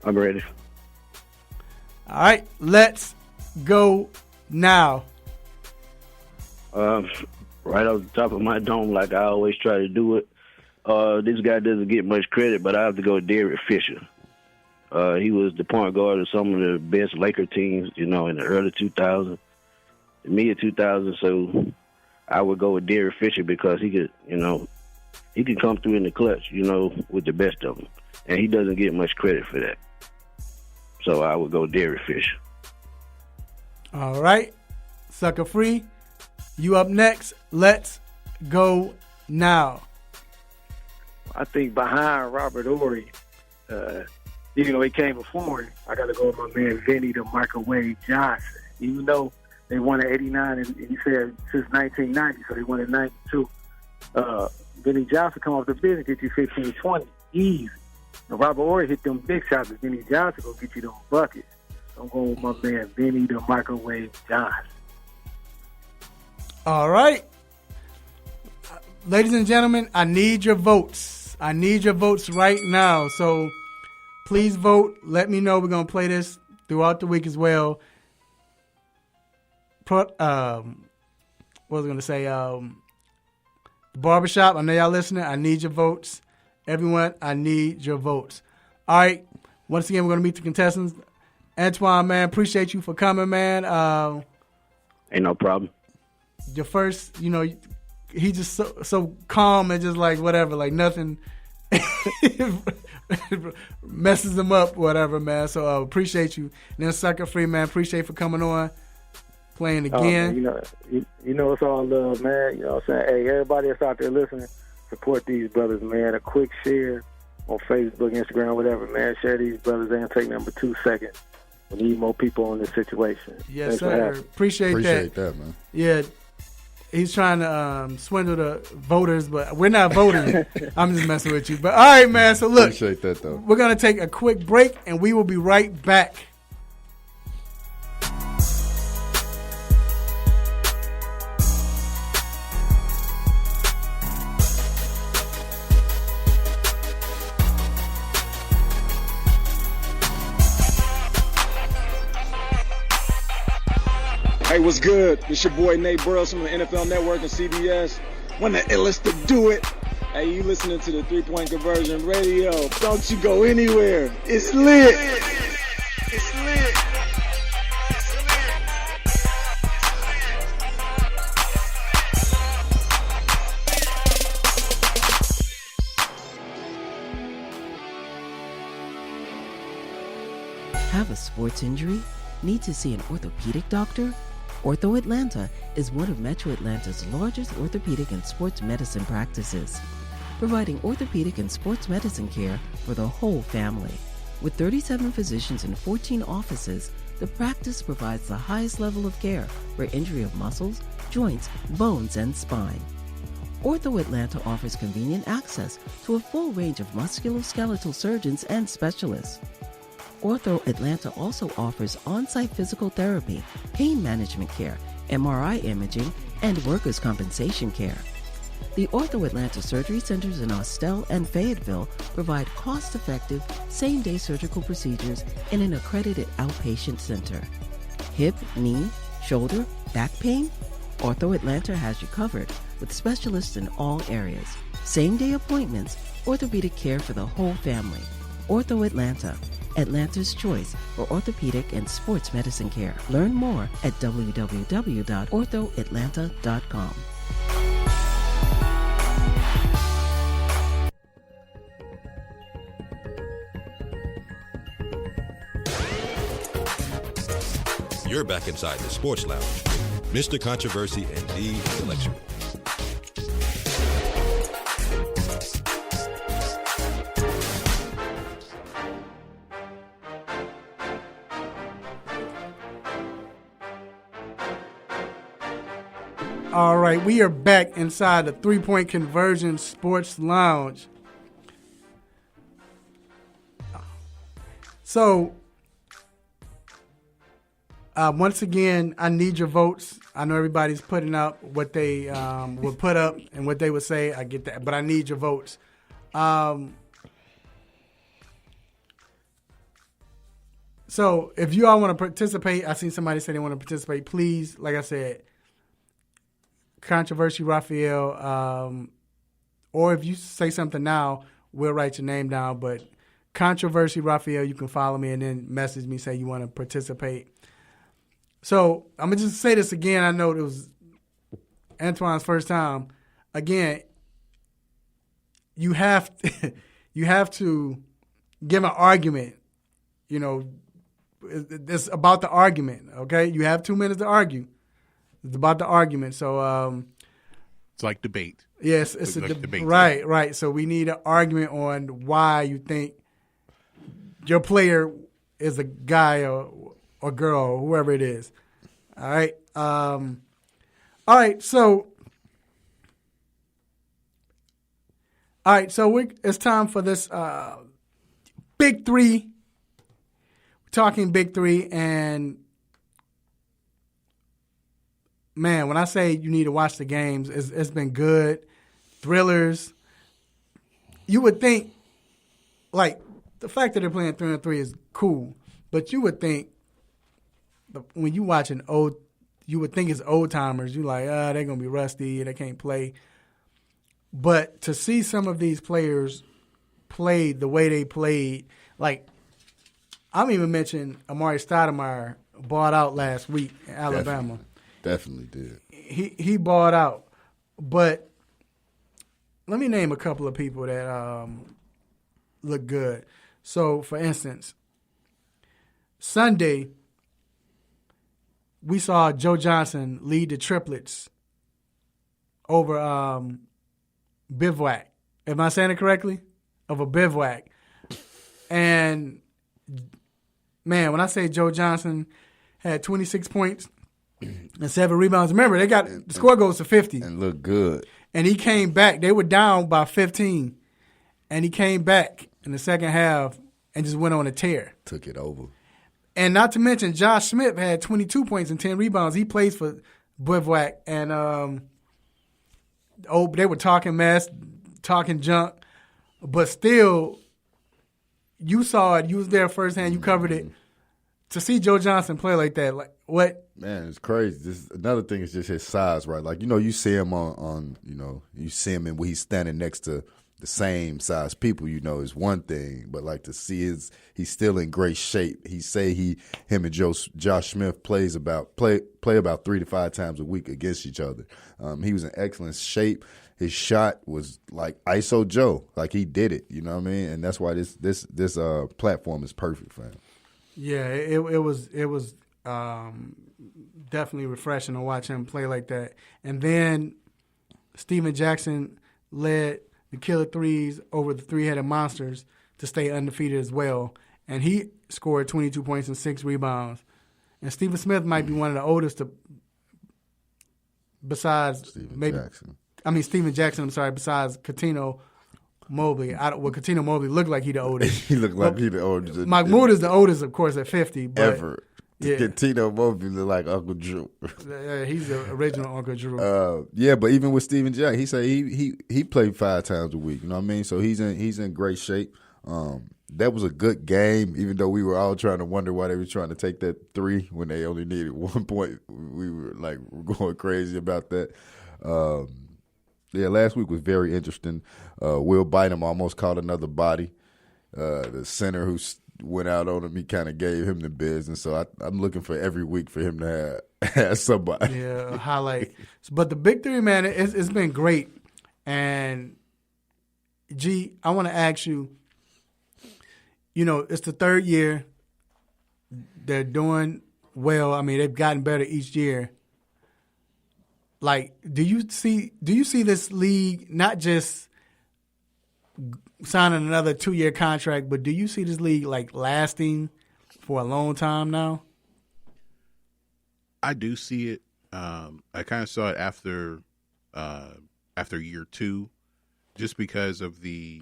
I'm ready. All right, let's go now. Right off the top of my dome, like I always try to do it. This guy doesn't get much credit, but I have to go with Derek Fisher. He was the point guard of some of the best Laker teams, in the early 2000s, the mid 2000s. So I would go with Derek Fisher because he could, he could come through in the clutch, with the best of them, and he doesn't get much credit for that. So I would go Derek Fisher. All right, Sucker Free, you up next. Let's go now. I think behind Robert Horry, even though he came before him, I got to go with my man Vinny the Microwave Johnson. Even though they won in '89, and he said since 1990, so they won in '92. Vinny Johnson come off the bench and get you 15, 20, easy. Now, Robert Horry hit them big shots, but Vinny Johnson will get you them buckets. So I'm going with my man Vinny the Microwave Johnson. All right. Ladies and gentlemen, I need your votes. I need your votes right now. So please vote. Let me know. We're going to play this throughout the week as well. What was I going to say? The barbershop, I know y'all listening. I need your votes. Everyone, I need your votes. All right. Once again, we're going to meet the contestants. Antoine, man, appreciate you for coming, man. Ain't no problem. Your first, he just so calm and just like whatever, like nothing messes him up, whatever, man. So appreciate you. And then Sucker Free, man, appreciate you for coming on, playing again. Man, it's all love, man. You know what I'm saying? Hey, everybody that's out there listening, support these brothers, man. A quick share on Facebook, Instagram, whatever, man. Share these brothers. They ain't take number 2 seconds. We need more people in this situation. Yes, sir. Appreciate that, man. Yeah. He's trying to swindle the voters, but we're not voting. I'm just messing with you. But all right, man. So look, appreciate that, though. We're going to take a quick break, and we will be right back. Hey, what's good? It's your boy Nate Burrows from the NFL Network and CBS. One of the illest to do it. Hey, you listening to the 3-Point Conversion Radio. Don't you go anywhere. It's lit. It's lit. Have a sports injury? Need to see an orthopedic doctor? Ortho Atlanta is one of Metro Atlanta's largest orthopedic and sports medicine practices, providing orthopedic and sports medicine care for the whole family. With 37 physicians and 14 offices, the practice provides the highest level of care for injury of muscles, joints, bones, and spine. Ortho Atlanta offers convenient access to a full range of musculoskeletal surgeons and specialists. Ortho Atlanta also offers on-site physical therapy, pain management care, MRI imaging, and workers' compensation care. The Ortho Atlanta surgery centers in Austell and Fayetteville provide cost-effective, same-day surgical procedures in an accredited outpatient center. Hip, knee, shoulder, back pain? Ortho Atlanta has you covered with specialists in all areas. Same-day appointments, orthopedic care for the whole family. Ortho Atlanta, Atlanta's choice for orthopedic and sports medicine care. Learn more at www.orthoatlanta.com. You're back inside the Sports Lounge. Mr. Controversy and the Intellectual. All right, we are back inside the 3-Point Conversion Sports Lounge. So, once again, I need your votes. I know everybody's putting up what they would put up and what they would say. I get that, but I need your votes. So, if you all want to participate, I seen somebody say they want to participate. Please, like I said, Controversy Raphael, or if you say something now, we'll write your name down. But Controversy Raphael, you can follow me and then message me, say you want to participate. So I'm going to just say this again. I know it was Antoine's first time. Again, you have to give an argument. You know, it's about the argument, okay? You have 2 minutes to argue. It's about the argument. So it's like debate. Yes, it's like a debate. Right. So we need an argument on why you think your player is a guy or girl or whoever it is. All right. All right. So it's time for this Big 3. We're talking Big 3, and man, when I say you need to watch the games, it's been good. Thrillers. You would think, like, the fact that they're playing 3-on-3 is cool, but you would think when you watching you would think it's old timers. You like, they're gonna be rusty, they can't play. But to see some of these players play the way they played, like I'm even mentioning Amari Stoudemire bought out last week in Alabama. Definitely did. He bought out. But let me name a couple of people that look good. So, for instance, Sunday, we saw Joe Johnson lead the triplets over Bivouac. Am I saying it correctly? Over Bivouac. And, man, when I say Joe Johnson had 26 points and 7 rebounds, remember, the score goes to 50. And look good. And he came back. They were down by 15. And he came back in the second half and just went on a tear. Took it over. And not to mention, Josh Smith had 22 points and 10 rebounds. He plays for Bivouac. And they were talking mess, talking junk. But still, you saw it. You was there firsthand. You covered it. To see Joe Johnson play like that, like what? Man, it's crazy. Another thing is just his size, right? Like, you see him on you see him when he's standing next to the same size people, is one thing. But like to see he's still in great shape. Him and Josh Smith play about 3 to 5 times a week against each other. He was in excellent shape. His shot was like ISO Joe, like he did it. You know what I mean? And that's why this platform is perfect for him. Yeah, it was definitely refreshing to watch him play like that. And then Steven Jackson led the Killer Threes over the Three-Headed Monsters to stay undefeated as well. And he scored 22 points and 6 rebounds. And Stephen Smith might be one of the oldest besides Steven Jackson, besides Coutinho Mobley. Coutinho Mobley looked like he the oldest. He looked like he the oldest. Mahmoud is the oldest, of course, at 50. But ever. Yeah. Coutinho Mobley look like Uncle Drew. He's the original Uncle Drew. But even with Steven Jackson, he said he played 5 times a week. You know what I mean? So he's in great shape. That was a good game, even though we were all trying to wonder why they were trying to take that 3 when they only needed 1 point. We were like going crazy about that. Last week was very interesting. Will Bynum almost caught another body. The center who went out on him, he kind of gave him the business. So I'm looking for every week for him to have somebody. Yeah, a highlight. But the Big 3, man, it's been great. And, G, I want to ask you, it's the 3rd year. They're doing well. I mean, they've gotten better each year. Like, do you see this league not just signing another 2-year contract, but do you see this league like lasting for a long time now? I do see it. I kind of saw it after year 2, just because of the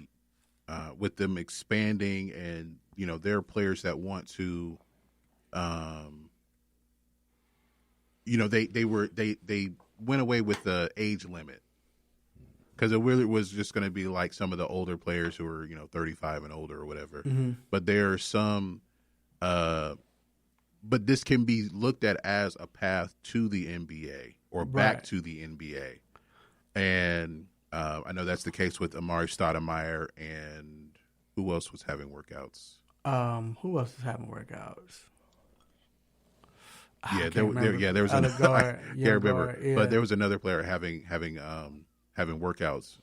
with them expanding, and there are players that want to, they went away with the age limit, because it really was just going to be like some of the older players who are 35 and older or whatever. Mm-hmm. But there are some, but this can be looked at as a path to the NBA or back to the NBA, and I know that's the case with Amari Stoudemire, and who else was having workouts? Who else is having workouts? Yeah, there was another guard, I can't remember, guard, yeah. But there was another player having workouts.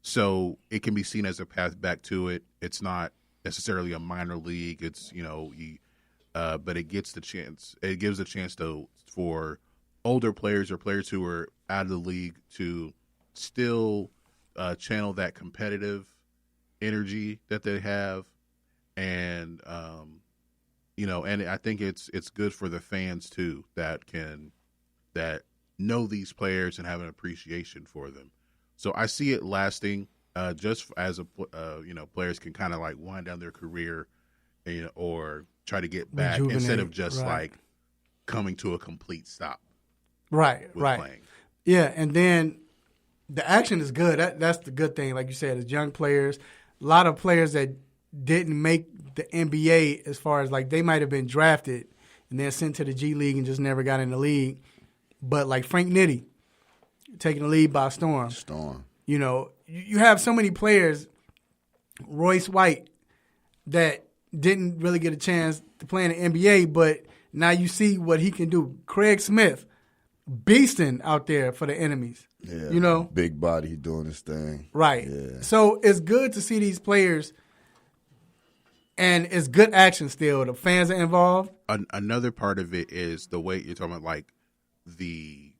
So it can be seen as a path back to it. It's not necessarily a minor league. It's but it gets the chance. It gives a chance for older players or players who are out of the league to still channel that competitive energy that they have, and and I think it's good for the fans too that know these players and have an appreciation for them. So I see it lasting, just as players can kind of like wind down their career, or try to get back instead of just like coming to a complete stop. Right. Playing. Yeah, and then the action is good. That's the good thing. Like you said, as young players, a lot of players that didn't make the NBA, as far as like they might have been drafted and then sent to the G League and just never got in the league. But like Frank Nitti, taking the league by storm. You have so many players, Royce White, that didn't really get a chance to play in the NBA, but now you see what he can do. Craig Smith, beasting out there for the enemies. Yeah, big body doing his thing. Right. Yeah. So it's good to see these players, and it's good action still. The fans are involved. Another part of it is the way you're talking about, like the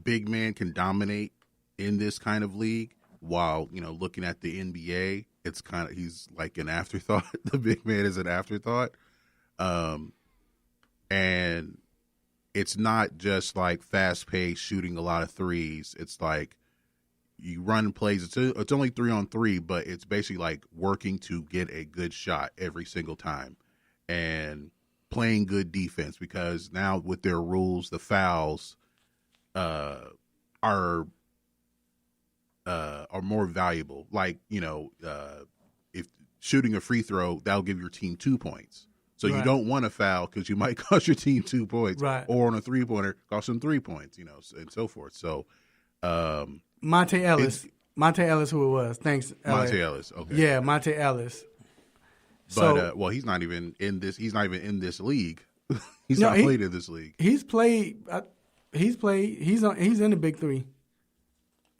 big man can dominate in this kind of league, while looking at the NBA, it's kind of he's like an afterthought. The big man is an afterthought, and it's not just like fast paced shooting a lot of threes. It's like you run plays. It's only 3-on-3, but it's basically like working to get a good shot every single time and playing good defense, because now with their rules, the fouls are more valuable. Like, if shooting a free throw, that'll give your team 2 points. So you don't want to foul because you might cost your team 2 points. Right. Or on a 3-pointer, cost them 3 points, and so forth. So Monte Ellis, who it was. Thanks, Monte Ellis. Okay. Yeah, Monte Ellis. But he's not even in this. He's not even in this league. He's not played in this league. He's played. He's in the Big Three,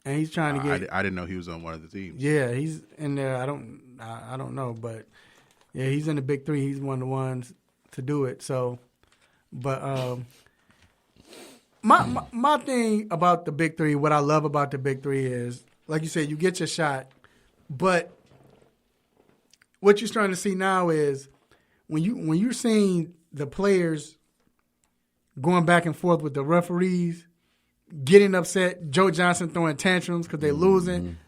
and he's trying to get. I didn't know he was on one of the teams. Yeah, he's in there. I don't know, but yeah, he's in the Big Three. He's one of the ones to do it. So, but my thing about the Big Three, what I love about the Big Three is, like you said, you get your shot, but what you're starting to see now is when you're seeing the players going back and forth with the referees, getting upset, Joe Johnson throwing tantrums because they're losing.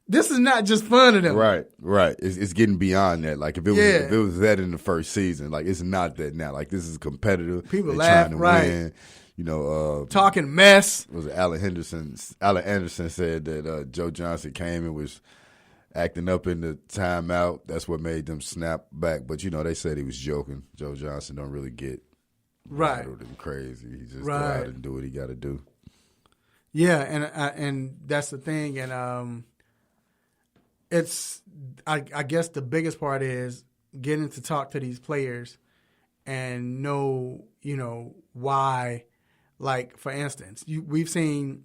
This is not just fun to them. Right. It's getting beyond that. Like if it was that in the first season, like it's not that now. Like this is competitive. People they're laugh, trying to win. Talking mess. Was it Allen Anderson said that Joe Johnson came and was acting up in the timeout. That's what made them snap back. But they said he was joking. Joe Johnson don't really get rattled and crazy. He just go out and do what he got to do. Yeah, and that's the thing. And it's I guess the biggest part is getting to talk to these players and know why. Like for instance, we've seen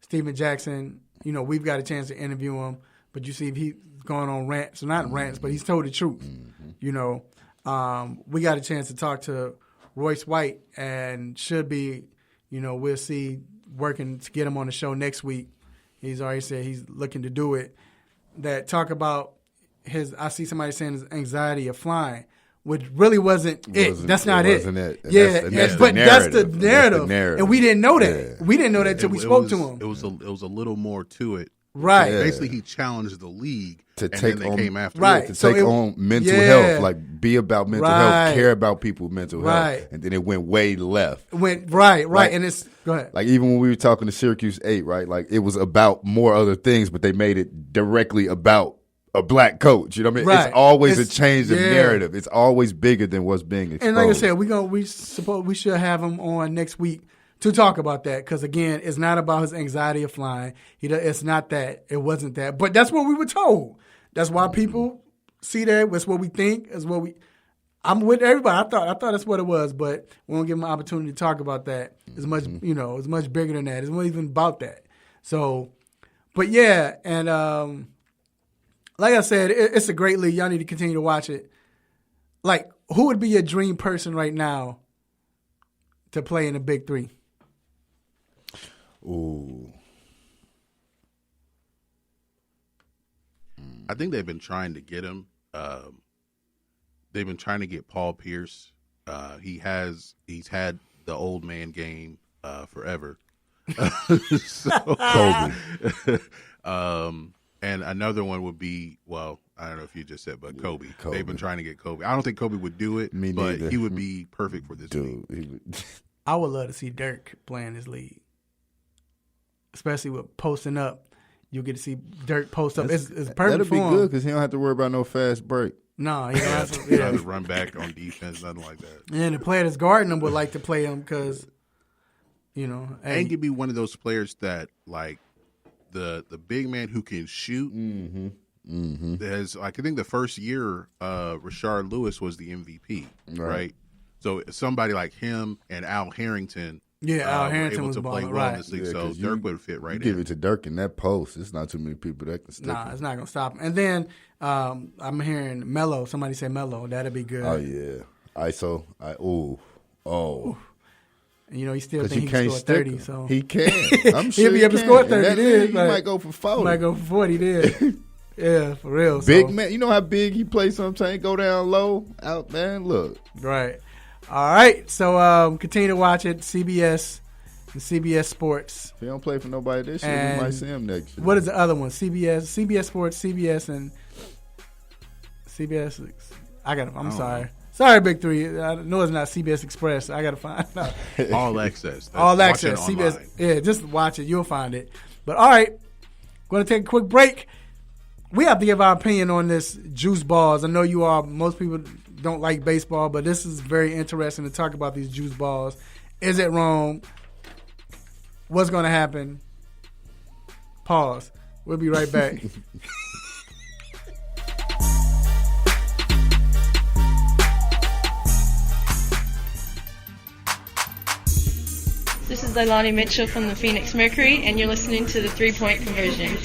Steven Jackson. We've got a chance to interview him. But you see, he's going on rants, so not rants, but he's told the truth. We got a chance to talk to Royce White, and should be, we'll see, working to get him on the show next week. He's already said he's looking to do it. That talk about I see somebody saying his anxiety of flying. which really wasn't it. That's not it. Wasn't it. Yeah, that's but that's the narrative. narrative. And we didn't know that. We didn't know that until we spoke to him. It was a little more to it. Right. Yeah. Basically, he challenged the league to and take then they came after right, him. to take on mental health, like be about mental health, care about people's mental health, and then it went way left. Right, like, and it's go ahead. Like even when we were talking to Syracuse 8, right? Like it was about more other things, but they made it directly about a black coach. You know what I mean? Right. It's always a change of narrative. It's always bigger than what's being exposed. And like I said, we should have him on next week to talk about that, because again, it's not about his anxiety of flying. It's not that. It wasn't that. But that's what we were told. That's why people see that. That's what we think. That's what I'm with everybody. I thought that's what it was, but we won't give him an opportunity to talk about that. It's much, it's much bigger than that. It's not even about that. So, but yeah, and like I said, it's a great league. Y'all need to continue to watch it. Like, who would be your dream person right now to play in the Big Three? Ooh. I think they've been trying to get him. They've been trying to get Paul Pierce. He's had the old man game forever. Kobe. And another one would be, well, I don't know if you just said, but Kobe. They've been trying to get Kobe. I don't think Kobe would do it, but he would be perfect for this league. I would love to see Dirk play in this league, especially with posting up. You'll get to see Dirk post up. It's perfect for him. That'll be good because he don't have to worry about no fast break. No, he don't have to. He don't have to run back on defense, nothing like that. And the player that's guarding him would like to play him because, and could be one of those players that like the big man who can shoot. There's I think the first year, Rashard Lewis was the MVP, right? So somebody like him and Al Harrington. Yeah, Al Harrington able was to play balling, well right. in this league, so Dirk would fit right in. Give it to Dirk in that post. It's not too many people that can stop him. Nah, it's not gonna stop him. And then I'm hearing Melo. Somebody say Melo. That'd be good. Oh yeah, ISO. Oh. And, he still think he can score 30. So he can. I'm sure he'll be able to score 30. He might go for 40. He might go for 40. Did. Yeah, for real. Big man. You know how big he plays sometimes? Go down low, out, man. Look. Right. All right. So continue to watch it. CBS and CBS Sports. If he don't play for nobody this year, we might see him next year. What is the other one? CBS Sports, CBS, and CBS. I'm sorry. Sorry, Big Three. I know it's not CBS Express. I got to find out. All access. All access. CBS. Yeah, just watch it. You'll find it. But all right. Going to take a quick break. We have to give our opinion on this juice balls. I know you all, most people don't like baseball, but this is very interesting to talk about these juice balls. Is it wrong? What's going to happen? Pause. We'll be right back. This is Leilani Mitchell from the Phoenix Mercury, and you're listening to the 3-Point Conversion.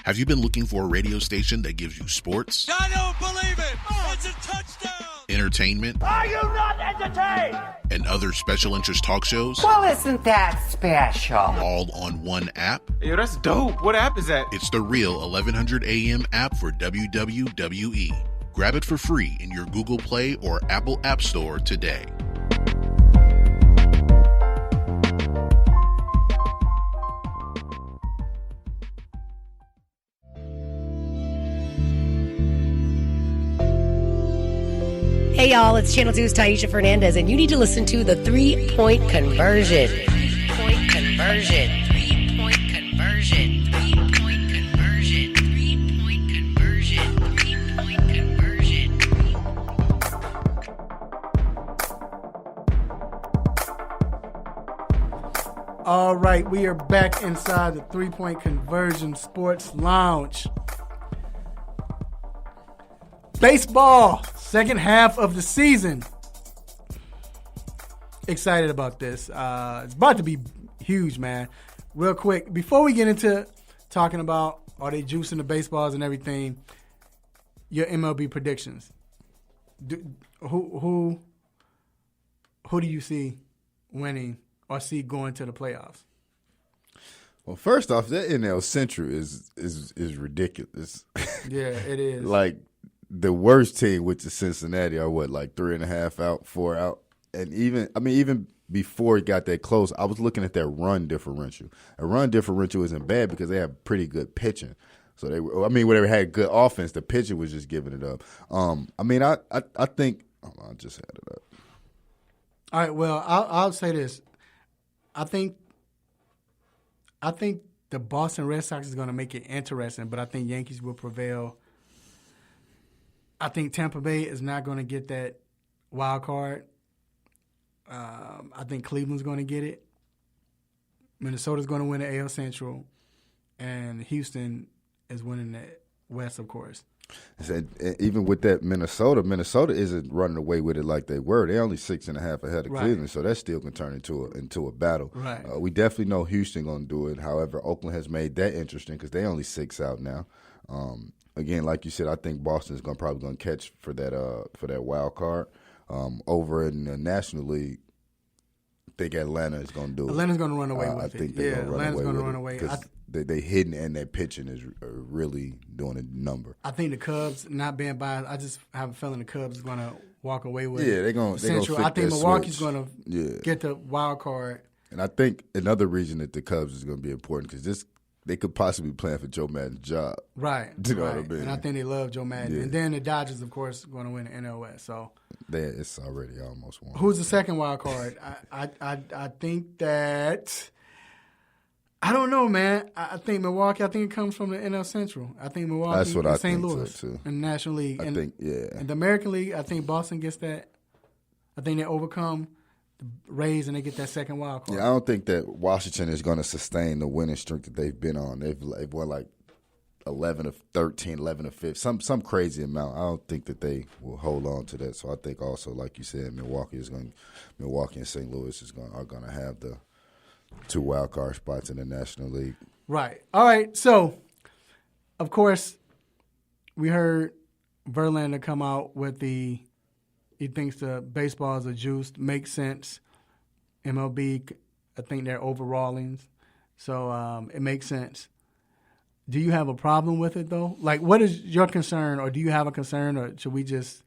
Have you been looking for a radio station that gives you sports? I don't believe it! It's a touchdown! Entertainment? Are you not entertained? And other special interest talk shows? Well, isn't that special? All on one app? Yo, that's dope. What app is that? It's the Real 1100 AM app for WWE. Grab it for free in your Google Play or Apple App Store today. Hey y'all, it's Channel 2's Taisha Fernandez, and you need to listen to the 3-Point Conversion. 3-Point Conversion. 3-Point Conversion. 3-Point Conversion. 3-Point Conversion. 3-Point Conversion. All right, we are back inside the 3-Point Conversion Sports Lounge. Baseball, second half of the season. Excited about this. It's about to be huge, man. Real quick, before we get into talking about are they juicing the baseballs and everything, your MLB predictions. who do you see winning or see going to the playoffs? Well, first off, that NL Central is ridiculous. Yeah, it is. Like the worst team, which is Cincinnati, are what, like 3.5 out, 4 out, and even before it got that close, I was looking at their run differential. A run differential isn't bad because they have pretty good pitching. So when they had good offense, the pitching was just giving it up. I think I just had it up. All right. Well, I'll say this. I think the Boston Red Sox is going to make it interesting, but I think Yankees will prevail. I think Tampa Bay is not going to get that wild card. I think Cleveland's going to get it. Minnesota's going to win the AL Central, and Houston is winning the West, of course. Even with that, Minnesota isn't running away with it like they were. They're only 6.5 ahead of Cleveland, so that still can turn into a battle. Right. We definitely know Houston going to do it. However, Oakland has made that interesting because they're only 6 out now. Again, like you said, I think Boston is probably going to catch for that wild card. Over in the National League, I think Atlanta is going to do it. Atlanta's going to run away with it. I think they're Atlanta's going to run away because they hitting and their pitching is really doing a number. I think the Cubs, not being biased, I just have a feeling the Cubs is going to walk away with they're going Central. to I think Milwaukee's going to get the wild card. And I think another reason that the Cubs is going to be important because they could possibly be playing for Joe Madden's job. Right. You know what I mean? And I think they love Joe Madden. Yeah. And then the Dodgers, of course, are going to win the NL West. So it's already almost won. Who's the second wild card? I think that I don't know, man. I think Milwaukee. I think it comes from the NL Central. I think Milwaukee. That's what and I St. think Louis so too. in the National League. I think In the American League, I think Boston gets that. I think they overcome the Rays and they get that second wild card. Yeah, I don't think that Washington is going to sustain the winning streak that they've been on. They've won like 11 of 13, 11 of 15, some crazy amount. I don't think that they will hold on to that. So I think also, like you said, Milwaukee and St. Louis are going to have the 2 wild card spots in the National League. Right. All right. So, of course, we heard Verlander come out with he thinks the baseball is a juice. Makes sense. MLB, I think they're overallings. So it makes sense. Do you have a problem with it, though? Like, what is your concern, or do you have a concern, or should we just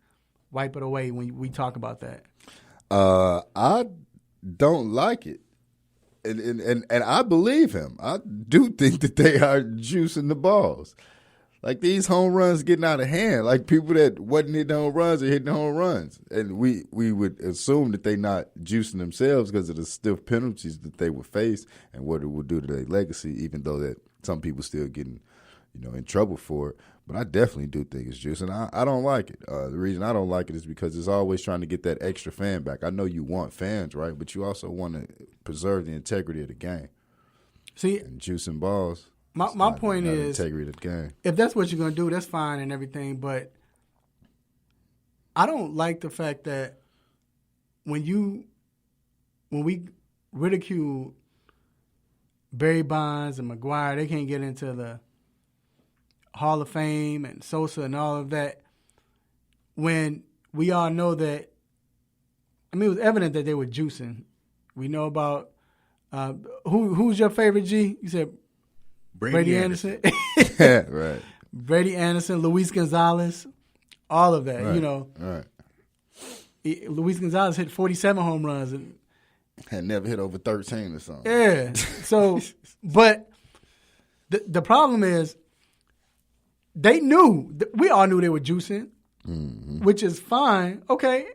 wipe it away when we talk about that? I don't like it. And I believe him. I do think that they are juicing the balls. Like these home runs getting out of hand. Like people that wasn't hitting home runs are hitting home runs. And we would assume that they not juicing themselves because of the stiff penalties that they would face and what it would do to their legacy, even though that some people still getting, in trouble for it. But I definitely do think it's juice, and I don't like it. The reason I don't like it is because it's always trying to get that extra fan back. I know you want fans, right? But you also want to preserve the integrity of the game. See, and juicing balls. My point is, integrity of the game. If that's what you're going to do, that's fine and everything. But I don't like the fact that when we ridicule Barry Bonds and McGuire, they can't get into the Hall of Fame and Sosa and all of that. When we all know that, it was evident that they were juicing. We know about who's your favorite G? You said Brady Anderson. Right. Brady Anderson, Luis Gonzalez, all of that. Right. Luis Gonzalez hit 47 home runs and had never hit over 13 or something. Yeah. So, but the problem is they knew. We all knew they were juicing, which is fine. Okay.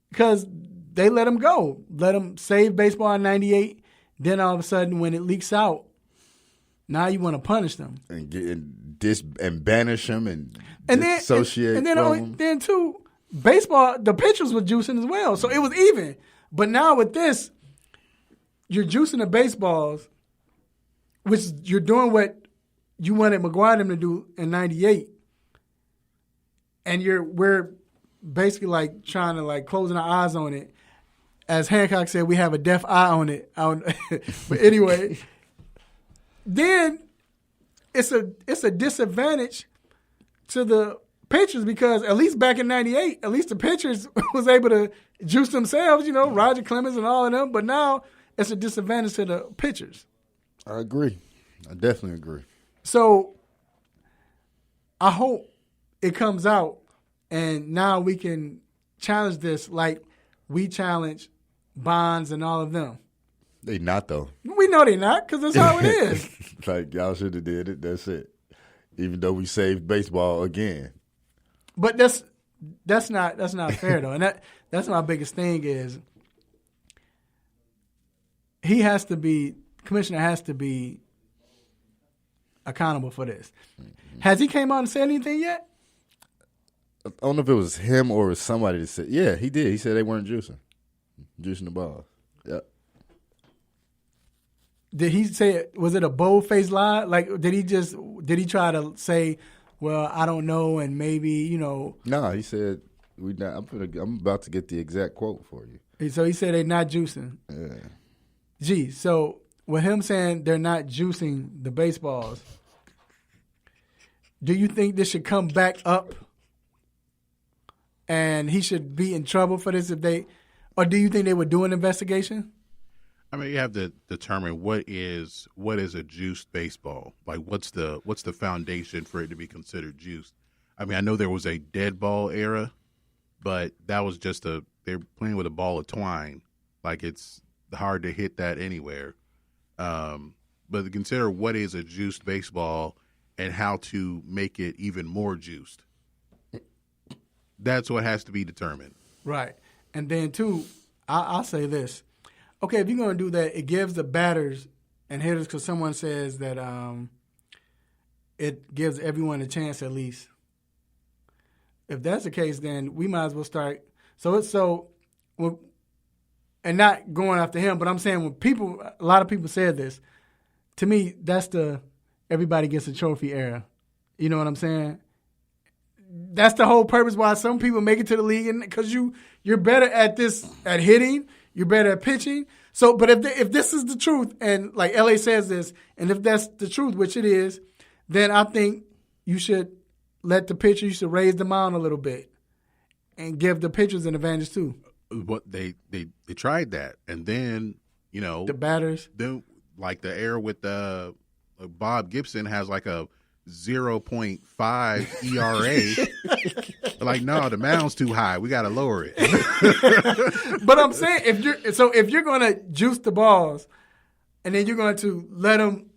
Because they let them go. Let them save baseball in 98. Then all of a sudden, when it leaks out, now you want to punish them. And banish them and dissociate from them. Then, too, baseball, the pitchers were juicing as well. So it was even. But now with this, you're juicing the baseballs, which you're doing what you wanted McGuire them to do in 98. And we're basically like trying to like closing our eyes on it. As Hancock said, we have a deaf eye on it. But anyway, then it's a disadvantage to the pitchers because at least back in '98, at least the pitchers was able to juice themselves. Roger Clemens and all of them. But now it's a disadvantage to the pitchers. I agree. I definitely agree. So I hope it comes out, and now we can challenge this like we challenge Bonds and all of them. They not, though. We know they not because that's how it is. Like, y'all should have did it. That's it. Even though we saved baseball again. But that's not fair, though. And that's my biggest thing is commissioner has to be accountable for this. Mm-hmm. Has he came out and said anything yet? I don't know if it was him or somebody that said, yeah, he did. He said they weren't juicing the ball. Yep. Did he say, was it a bold-faced lie? Like, did he try to say, well, I don't know, and maybe, No, he said, I'm about to get the exact quote for you. So he said they're not juicing. Yeah. Gee, so with him saying they're not juicing the baseballs, do you think this should come back up and he should be in trouble for this or do you think they would do an investigation? I mean, you have to determine what is a juiced baseball. Like, what's the foundation for it to be considered juiced? I mean, I know there was a dead ball era, but that was just they're playing with a ball of twine. Like, it's hard to hit that anywhere. But to consider what is a juiced baseball and how to make it even more juiced. That's what has to be determined. Right. And then, too, I'll say this. Okay, if you're going to do that, it gives the batters and hitters, because someone says that it gives everyone a chance at least. If that's the case, then we might as well start. And not going after him, but I'm saying a lot of people said this, to me, that's the everybody gets a trophy era. You know what I'm saying? That's the whole purpose why some people make it to the league, and because you're better at hitting, you're better at pitching. So, but if this is the truth, and like LA says this, and if that's the truth, which it is, then I think you should let the pitcher, you should raise the mound a little bit and give the pitchers an advantage too. But they tried that, and then the batters, then like the era with Bob Gibson has like a 0.5 ERA. Like, no, the mound's too high. We got to lower it. But I'm saying if you're going to juice the balls, and then you're going to let them,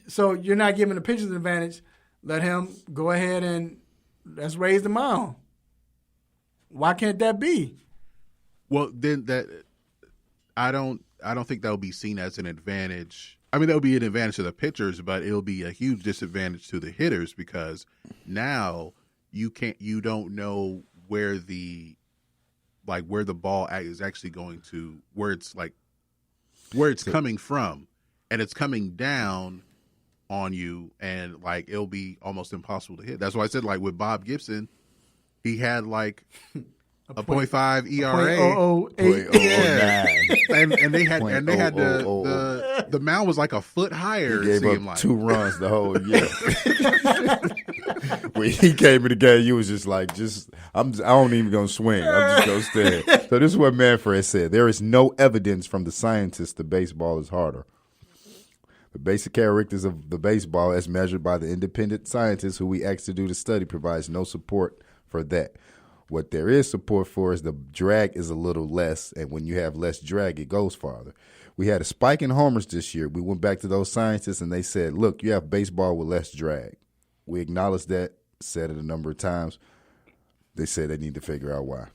so you're not giving the pitchers an advantage, let him go ahead and let's raise the mound. Why can't that be? Well, then I don't think that will be seen as an advantage. I mean, that will be an advantage to the pitchers, but it'll be a huge disadvantage to the hitters because now you don't know where the ball is actually going to, where it's coming from, and it's coming down on you, and like it'll be almost impossible to hit. That's why I said, like with Bob Gibson, he had like a 0.5 ERA, 0.008, and they had the mound was like a foot higher. He gave up 2 runs the whole year. When he came in the game, you was just like, I don't even gonna swing. I'm just gonna stand. So this is what Manfred said: there is no evidence from the scientists that baseball is harder. The basic characteristics of the baseball, as measured by the independent scientists who we asked to do the study, provides no support for that. What there is support for is the drag is a little less, and when you have less drag, it goes farther. We had a spike in homers this year. We went back to those scientists, and they said, look, you have baseball with less drag. We acknowledged that, said it a number of times. They said they need to figure out why.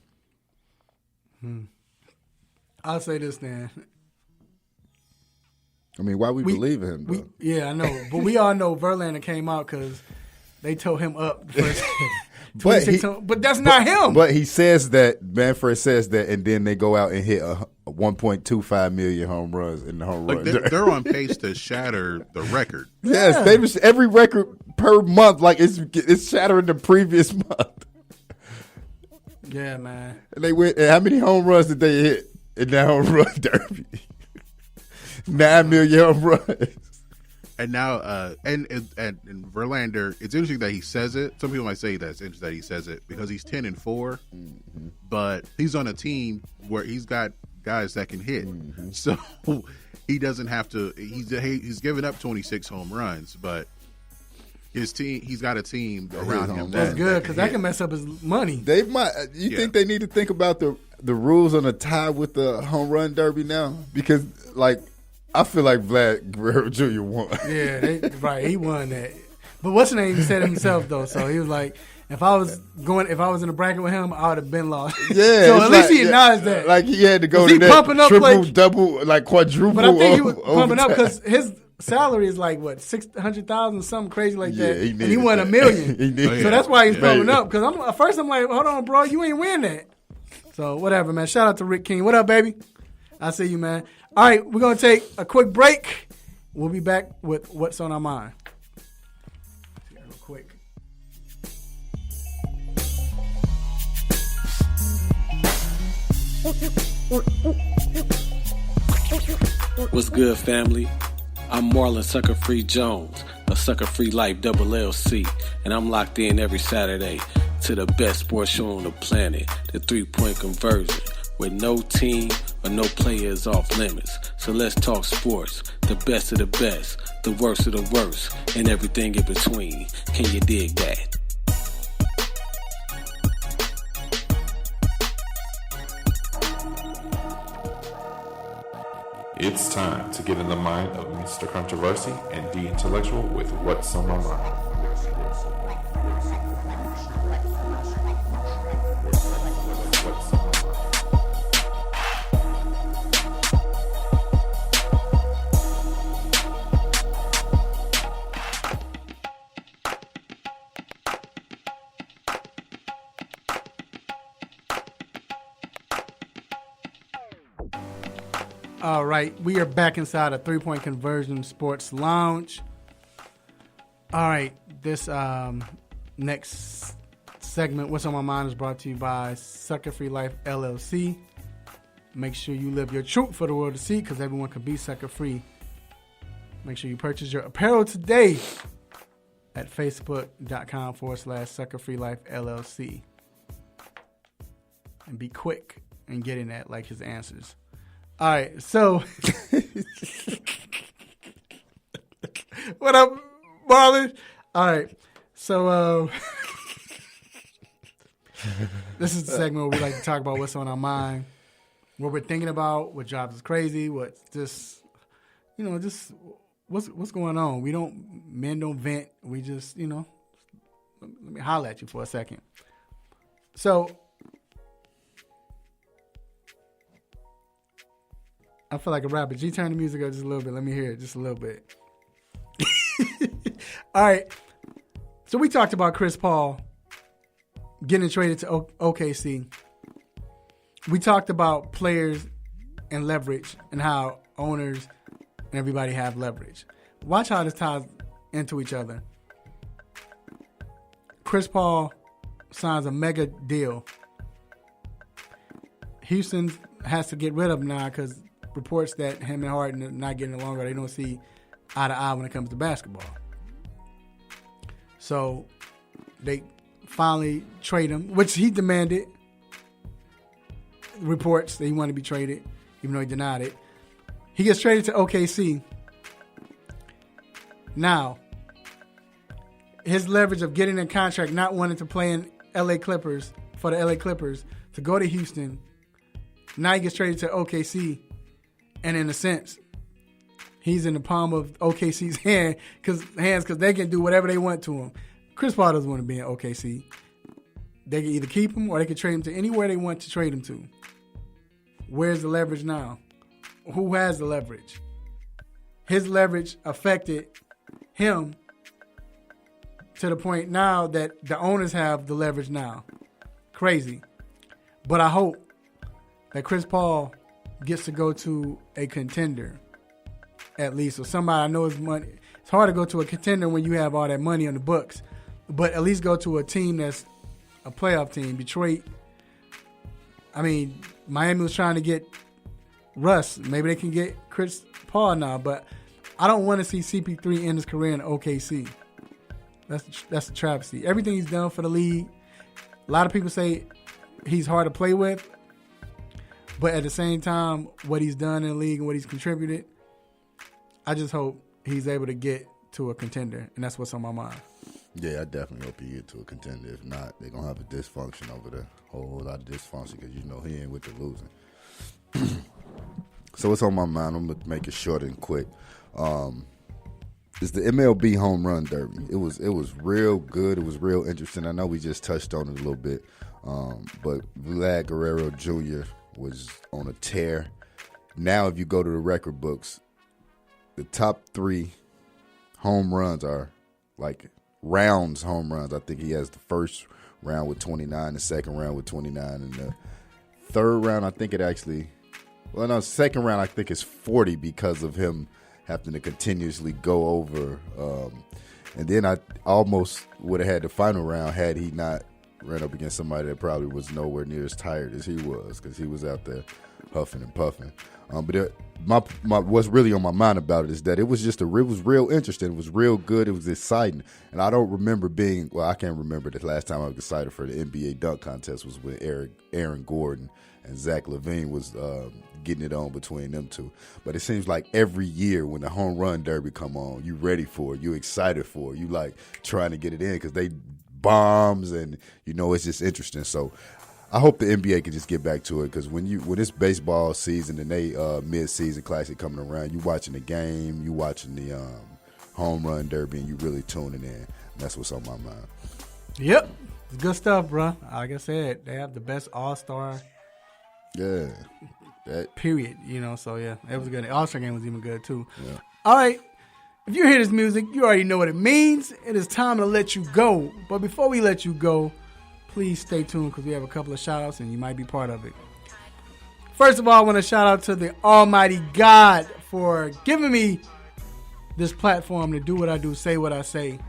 I'll say this then. I mean, why we believe in him, though? Yeah, I know. But we all know Verlander came out because they tore him up the first but that's not him. But he says that, Manfred says that, and then they go out and hit a 1.25 million home runs in the home run. They're on pace to shatter the record. Yes, every record per month, like it's shattering the previous month. Yeah, man. And they went. And how many home runs did they hit in that home run derby? 9 million home runs. And now, and Verlander, it's interesting that he says it. Some people might say that it's interesting that he says it because he's 10-4, but he's on a team where he's got guys that can hit. So he doesn't have to. He's given up 26 home runs, but his team, he's got a team around him. That's good because that can mess up his money. They might. You think they need to think about the rules on a tie with the home run derby now? Because I feel like Vlad Guerrero Jr. won. Yeah, right. He won that. But what's the name? He said it himself though. So he was like, if I was in a bracket with him, I would have been lost. Yeah. So at least he acknowledged that. Like he had to go to that pumping up triple, double, quadruple. But I think he was pumping up because his salary is like what, 600,000, something crazy like that, and he won $1 million. So that's why he's pumping up. Because at first I'm like, hold on, bro, you ain't win that. So whatever, man. Shout out to Rick King. What up, baby? I see you, man. All right, we're going to take a quick break. We'll be back with What's on Our Mind. Real quick. What's good, family? I'm Marlon Sucker Free Jones of Sucker Free Life LLC, and I'm locked in every Saturday to the best sports show on the planet, the 3-Point Conversion, where no team or no player is off limits. So let's talk sports, the best of the best, the worst of the worst, and everything in between. Can you dig that? It's time to get in the mind of Mr. Controversy and the Intellectual with What's on My Mind. All right, we are back inside a 3-Point Conversion Sports Lounge. All right, this next segment, What's on My Mind, is brought to you by Sucker Free Life LLC. Make sure you live your truth for the world to see, because everyone can be sucker free. Make sure you purchase your apparel today at facebook.com/Sucker Free Life LLC. And be quick in getting that, like his answers. All right, so what up, Marlon? All right, so this is the segment where we like to talk about what's on our mind, what we're thinking about, what drives us crazy, what's just, just what's going on. Men don't vent. We just, let me holler at you for a second. So I feel like a rapper. G, turn the music up just a little bit. Let me hear it just a little bit. All right. So we talked about Chris Paul getting traded to OKC. We talked about players and leverage and how owners and everybody have leverage. Watch how this ties into each other. Chris Paul signs a mega deal. Houston has to get rid of him now because reports that him and Harden are not getting along, or they don't see eye to eye when it comes to basketball. So they finally trade him, which he demanded. Reports that he wanted to be traded, even though he denied it. He gets traded to OKC. Now, his leverage of getting a contract, not wanting to play in LA Clippers, for the LA Clippers, to go to Houston. Now he gets traded to OKC. And in a sense, he's in the palm of OKC's hands because they can do whatever they want to him. Chris Paul doesn't want to be in OKC. They can either keep him or they can trade him to anywhere they want to trade him to. Where's the leverage now? Who has the leverage? His leverage affected him to the point now that the owners have the leverage now. Crazy. But I hope that Chris Paul gets to go to a contender, at least, or somebody I know is money. It's hard to go to a contender when you have all that money on the books, but at least go to a team that's a playoff team. Detroit, Miami was trying to get Russ. Maybe they can get Chris Paul now, but I don't want to see CP3 end his career in OKC. That's a travesty. Everything he's done for the league, a lot of people say he's hard to play with, but at the same time, what he's done in the league and what he's contributed, I just hope he's able to get to a contender, and that's what's on my mind. Yeah, I definitely hope he get to a contender. If not, they're going to have a dysfunction over there. A whole lot of dysfunction because, he ain't with the losing. So what's on my mind? I'm going to make it short and quick. It's the MLB Home Run Derby. It was real good. It was real interesting. I know we just touched on it a little bit, but Vlad Guerrero Jr. was on a tear. Now, if you go to the record books, the top 3 home runs are like rounds home runs. I think he has the first round with 29, the second round with 29, and the third round, I think second round, I think it's 40 because of him having to continuously go over. And then I almost would have had the final round had he not ran up against somebody that probably was nowhere near as tired as he was, because he was out there huffing and puffing. But what's really on my mind about it is that it was real interesting. It was real good. It was exciting. And I don't remember I can't remember the last time I was excited for the NBA dunk contest was when Aaron Gordon and Zach LaVine was getting it on between them two. But it seems like every year when the home run derby come on, you ready for it, you excited for it, you like trying to get it in because they bombs and it's just interesting. So I hope the NBA can just get back to it, because when it's baseball season and they mid-season classic coming around, you watching the game, you watching the home run derby, and you really tuning in. And that's what's on my mind. Yep, it's good stuff, bro. Like I said, they have the best all-star. Yeah. Period. So yeah, it was good. The All-Star game was even good too. Yeah. All right. If you hear this music, you already know what it means. It is time to let you go. But before we let you go, please stay tuned because we have a couple of shout-outs and you might be part of it. First of all, I want to shout out to the Almighty God for giving me this platform to do what I do, say what I say.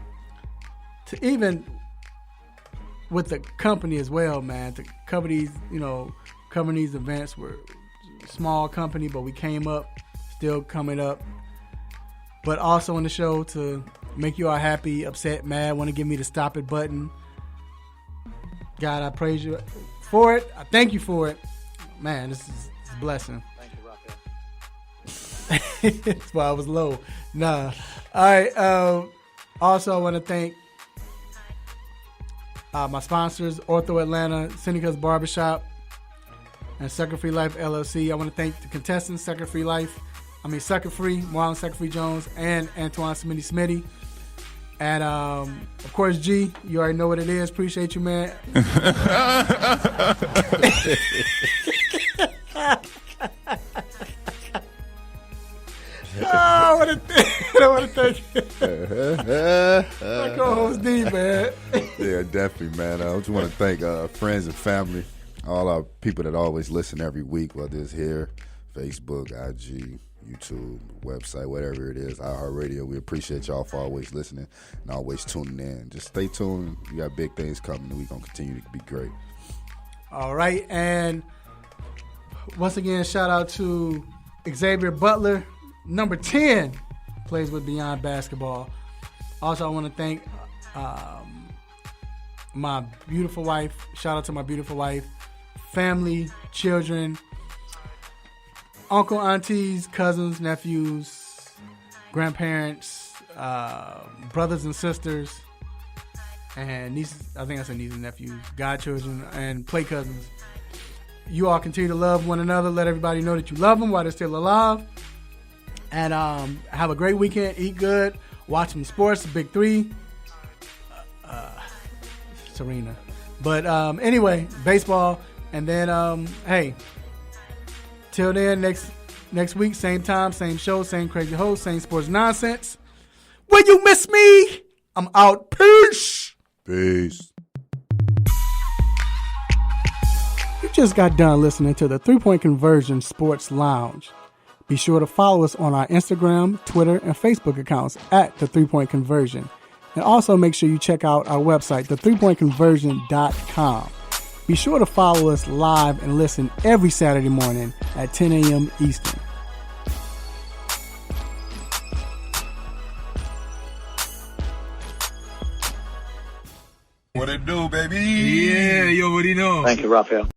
To even with the company as well, man, to cover these, covering these events. We're a small company, but we came up, still coming up. But also on the show to make you all happy, upset, mad, want to give me the stop it button. God, I praise you for it. I thank you for it. Man, this is a blessing. Thank you, Rafael. That's why I was low. Nah. All right. Also, I want to thank my sponsors, Ortho Atlanta, Seneca's Barbershop, and Sucker Free Life LLC. I want to thank the contestants, Sucker Free, Marlon Sucker Free Jones, and Antoine Smitty. And, of course, G, you already know what it is. Appreciate you, man. I want to thank my co-host D, man. Yeah, definitely, man. I just want to thank friends and family, all our people that always listen every week, whether it's here, Facebook, IG, YouTube, website, whatever it is, iHeartRadio. We appreciate y'all for always listening and always tuning in. Just stay tuned. We got big things coming, and we're going to continue to be great. All right, and once again, shout out to Xavier Butler, number 10, plays with Beyond Basketball. Also, I want to thank my beautiful wife. Shout out to my beautiful wife, family, children, uncle, aunties, cousins, nephews, grandparents, brothers and sisters, and nieces. I think I said nieces and nephews, godchildren, and play cousins. You all continue to love one another. Let everybody know that you love them while they're still alive. And have a great weekend. Eat good. Watch some sports. BIG3. Serena. But anyway, baseball. And then, hey, till then, next week, same time, same show, same crazy host, same sports nonsense. Will you miss me? I'm out. Peace. Peace. You just got done listening to the 3-Point Conversion Sports Lounge. Be sure to follow us on our Instagram, Twitter, and Facebook accounts at The 3-Point Conversion. And also make sure you check out our website, the3pointconversion.com. Be sure to follow us live and listen every Saturday morning at 10 a.m. Eastern. What it do, baby? Yeah, you already know. Thank you, Raphael.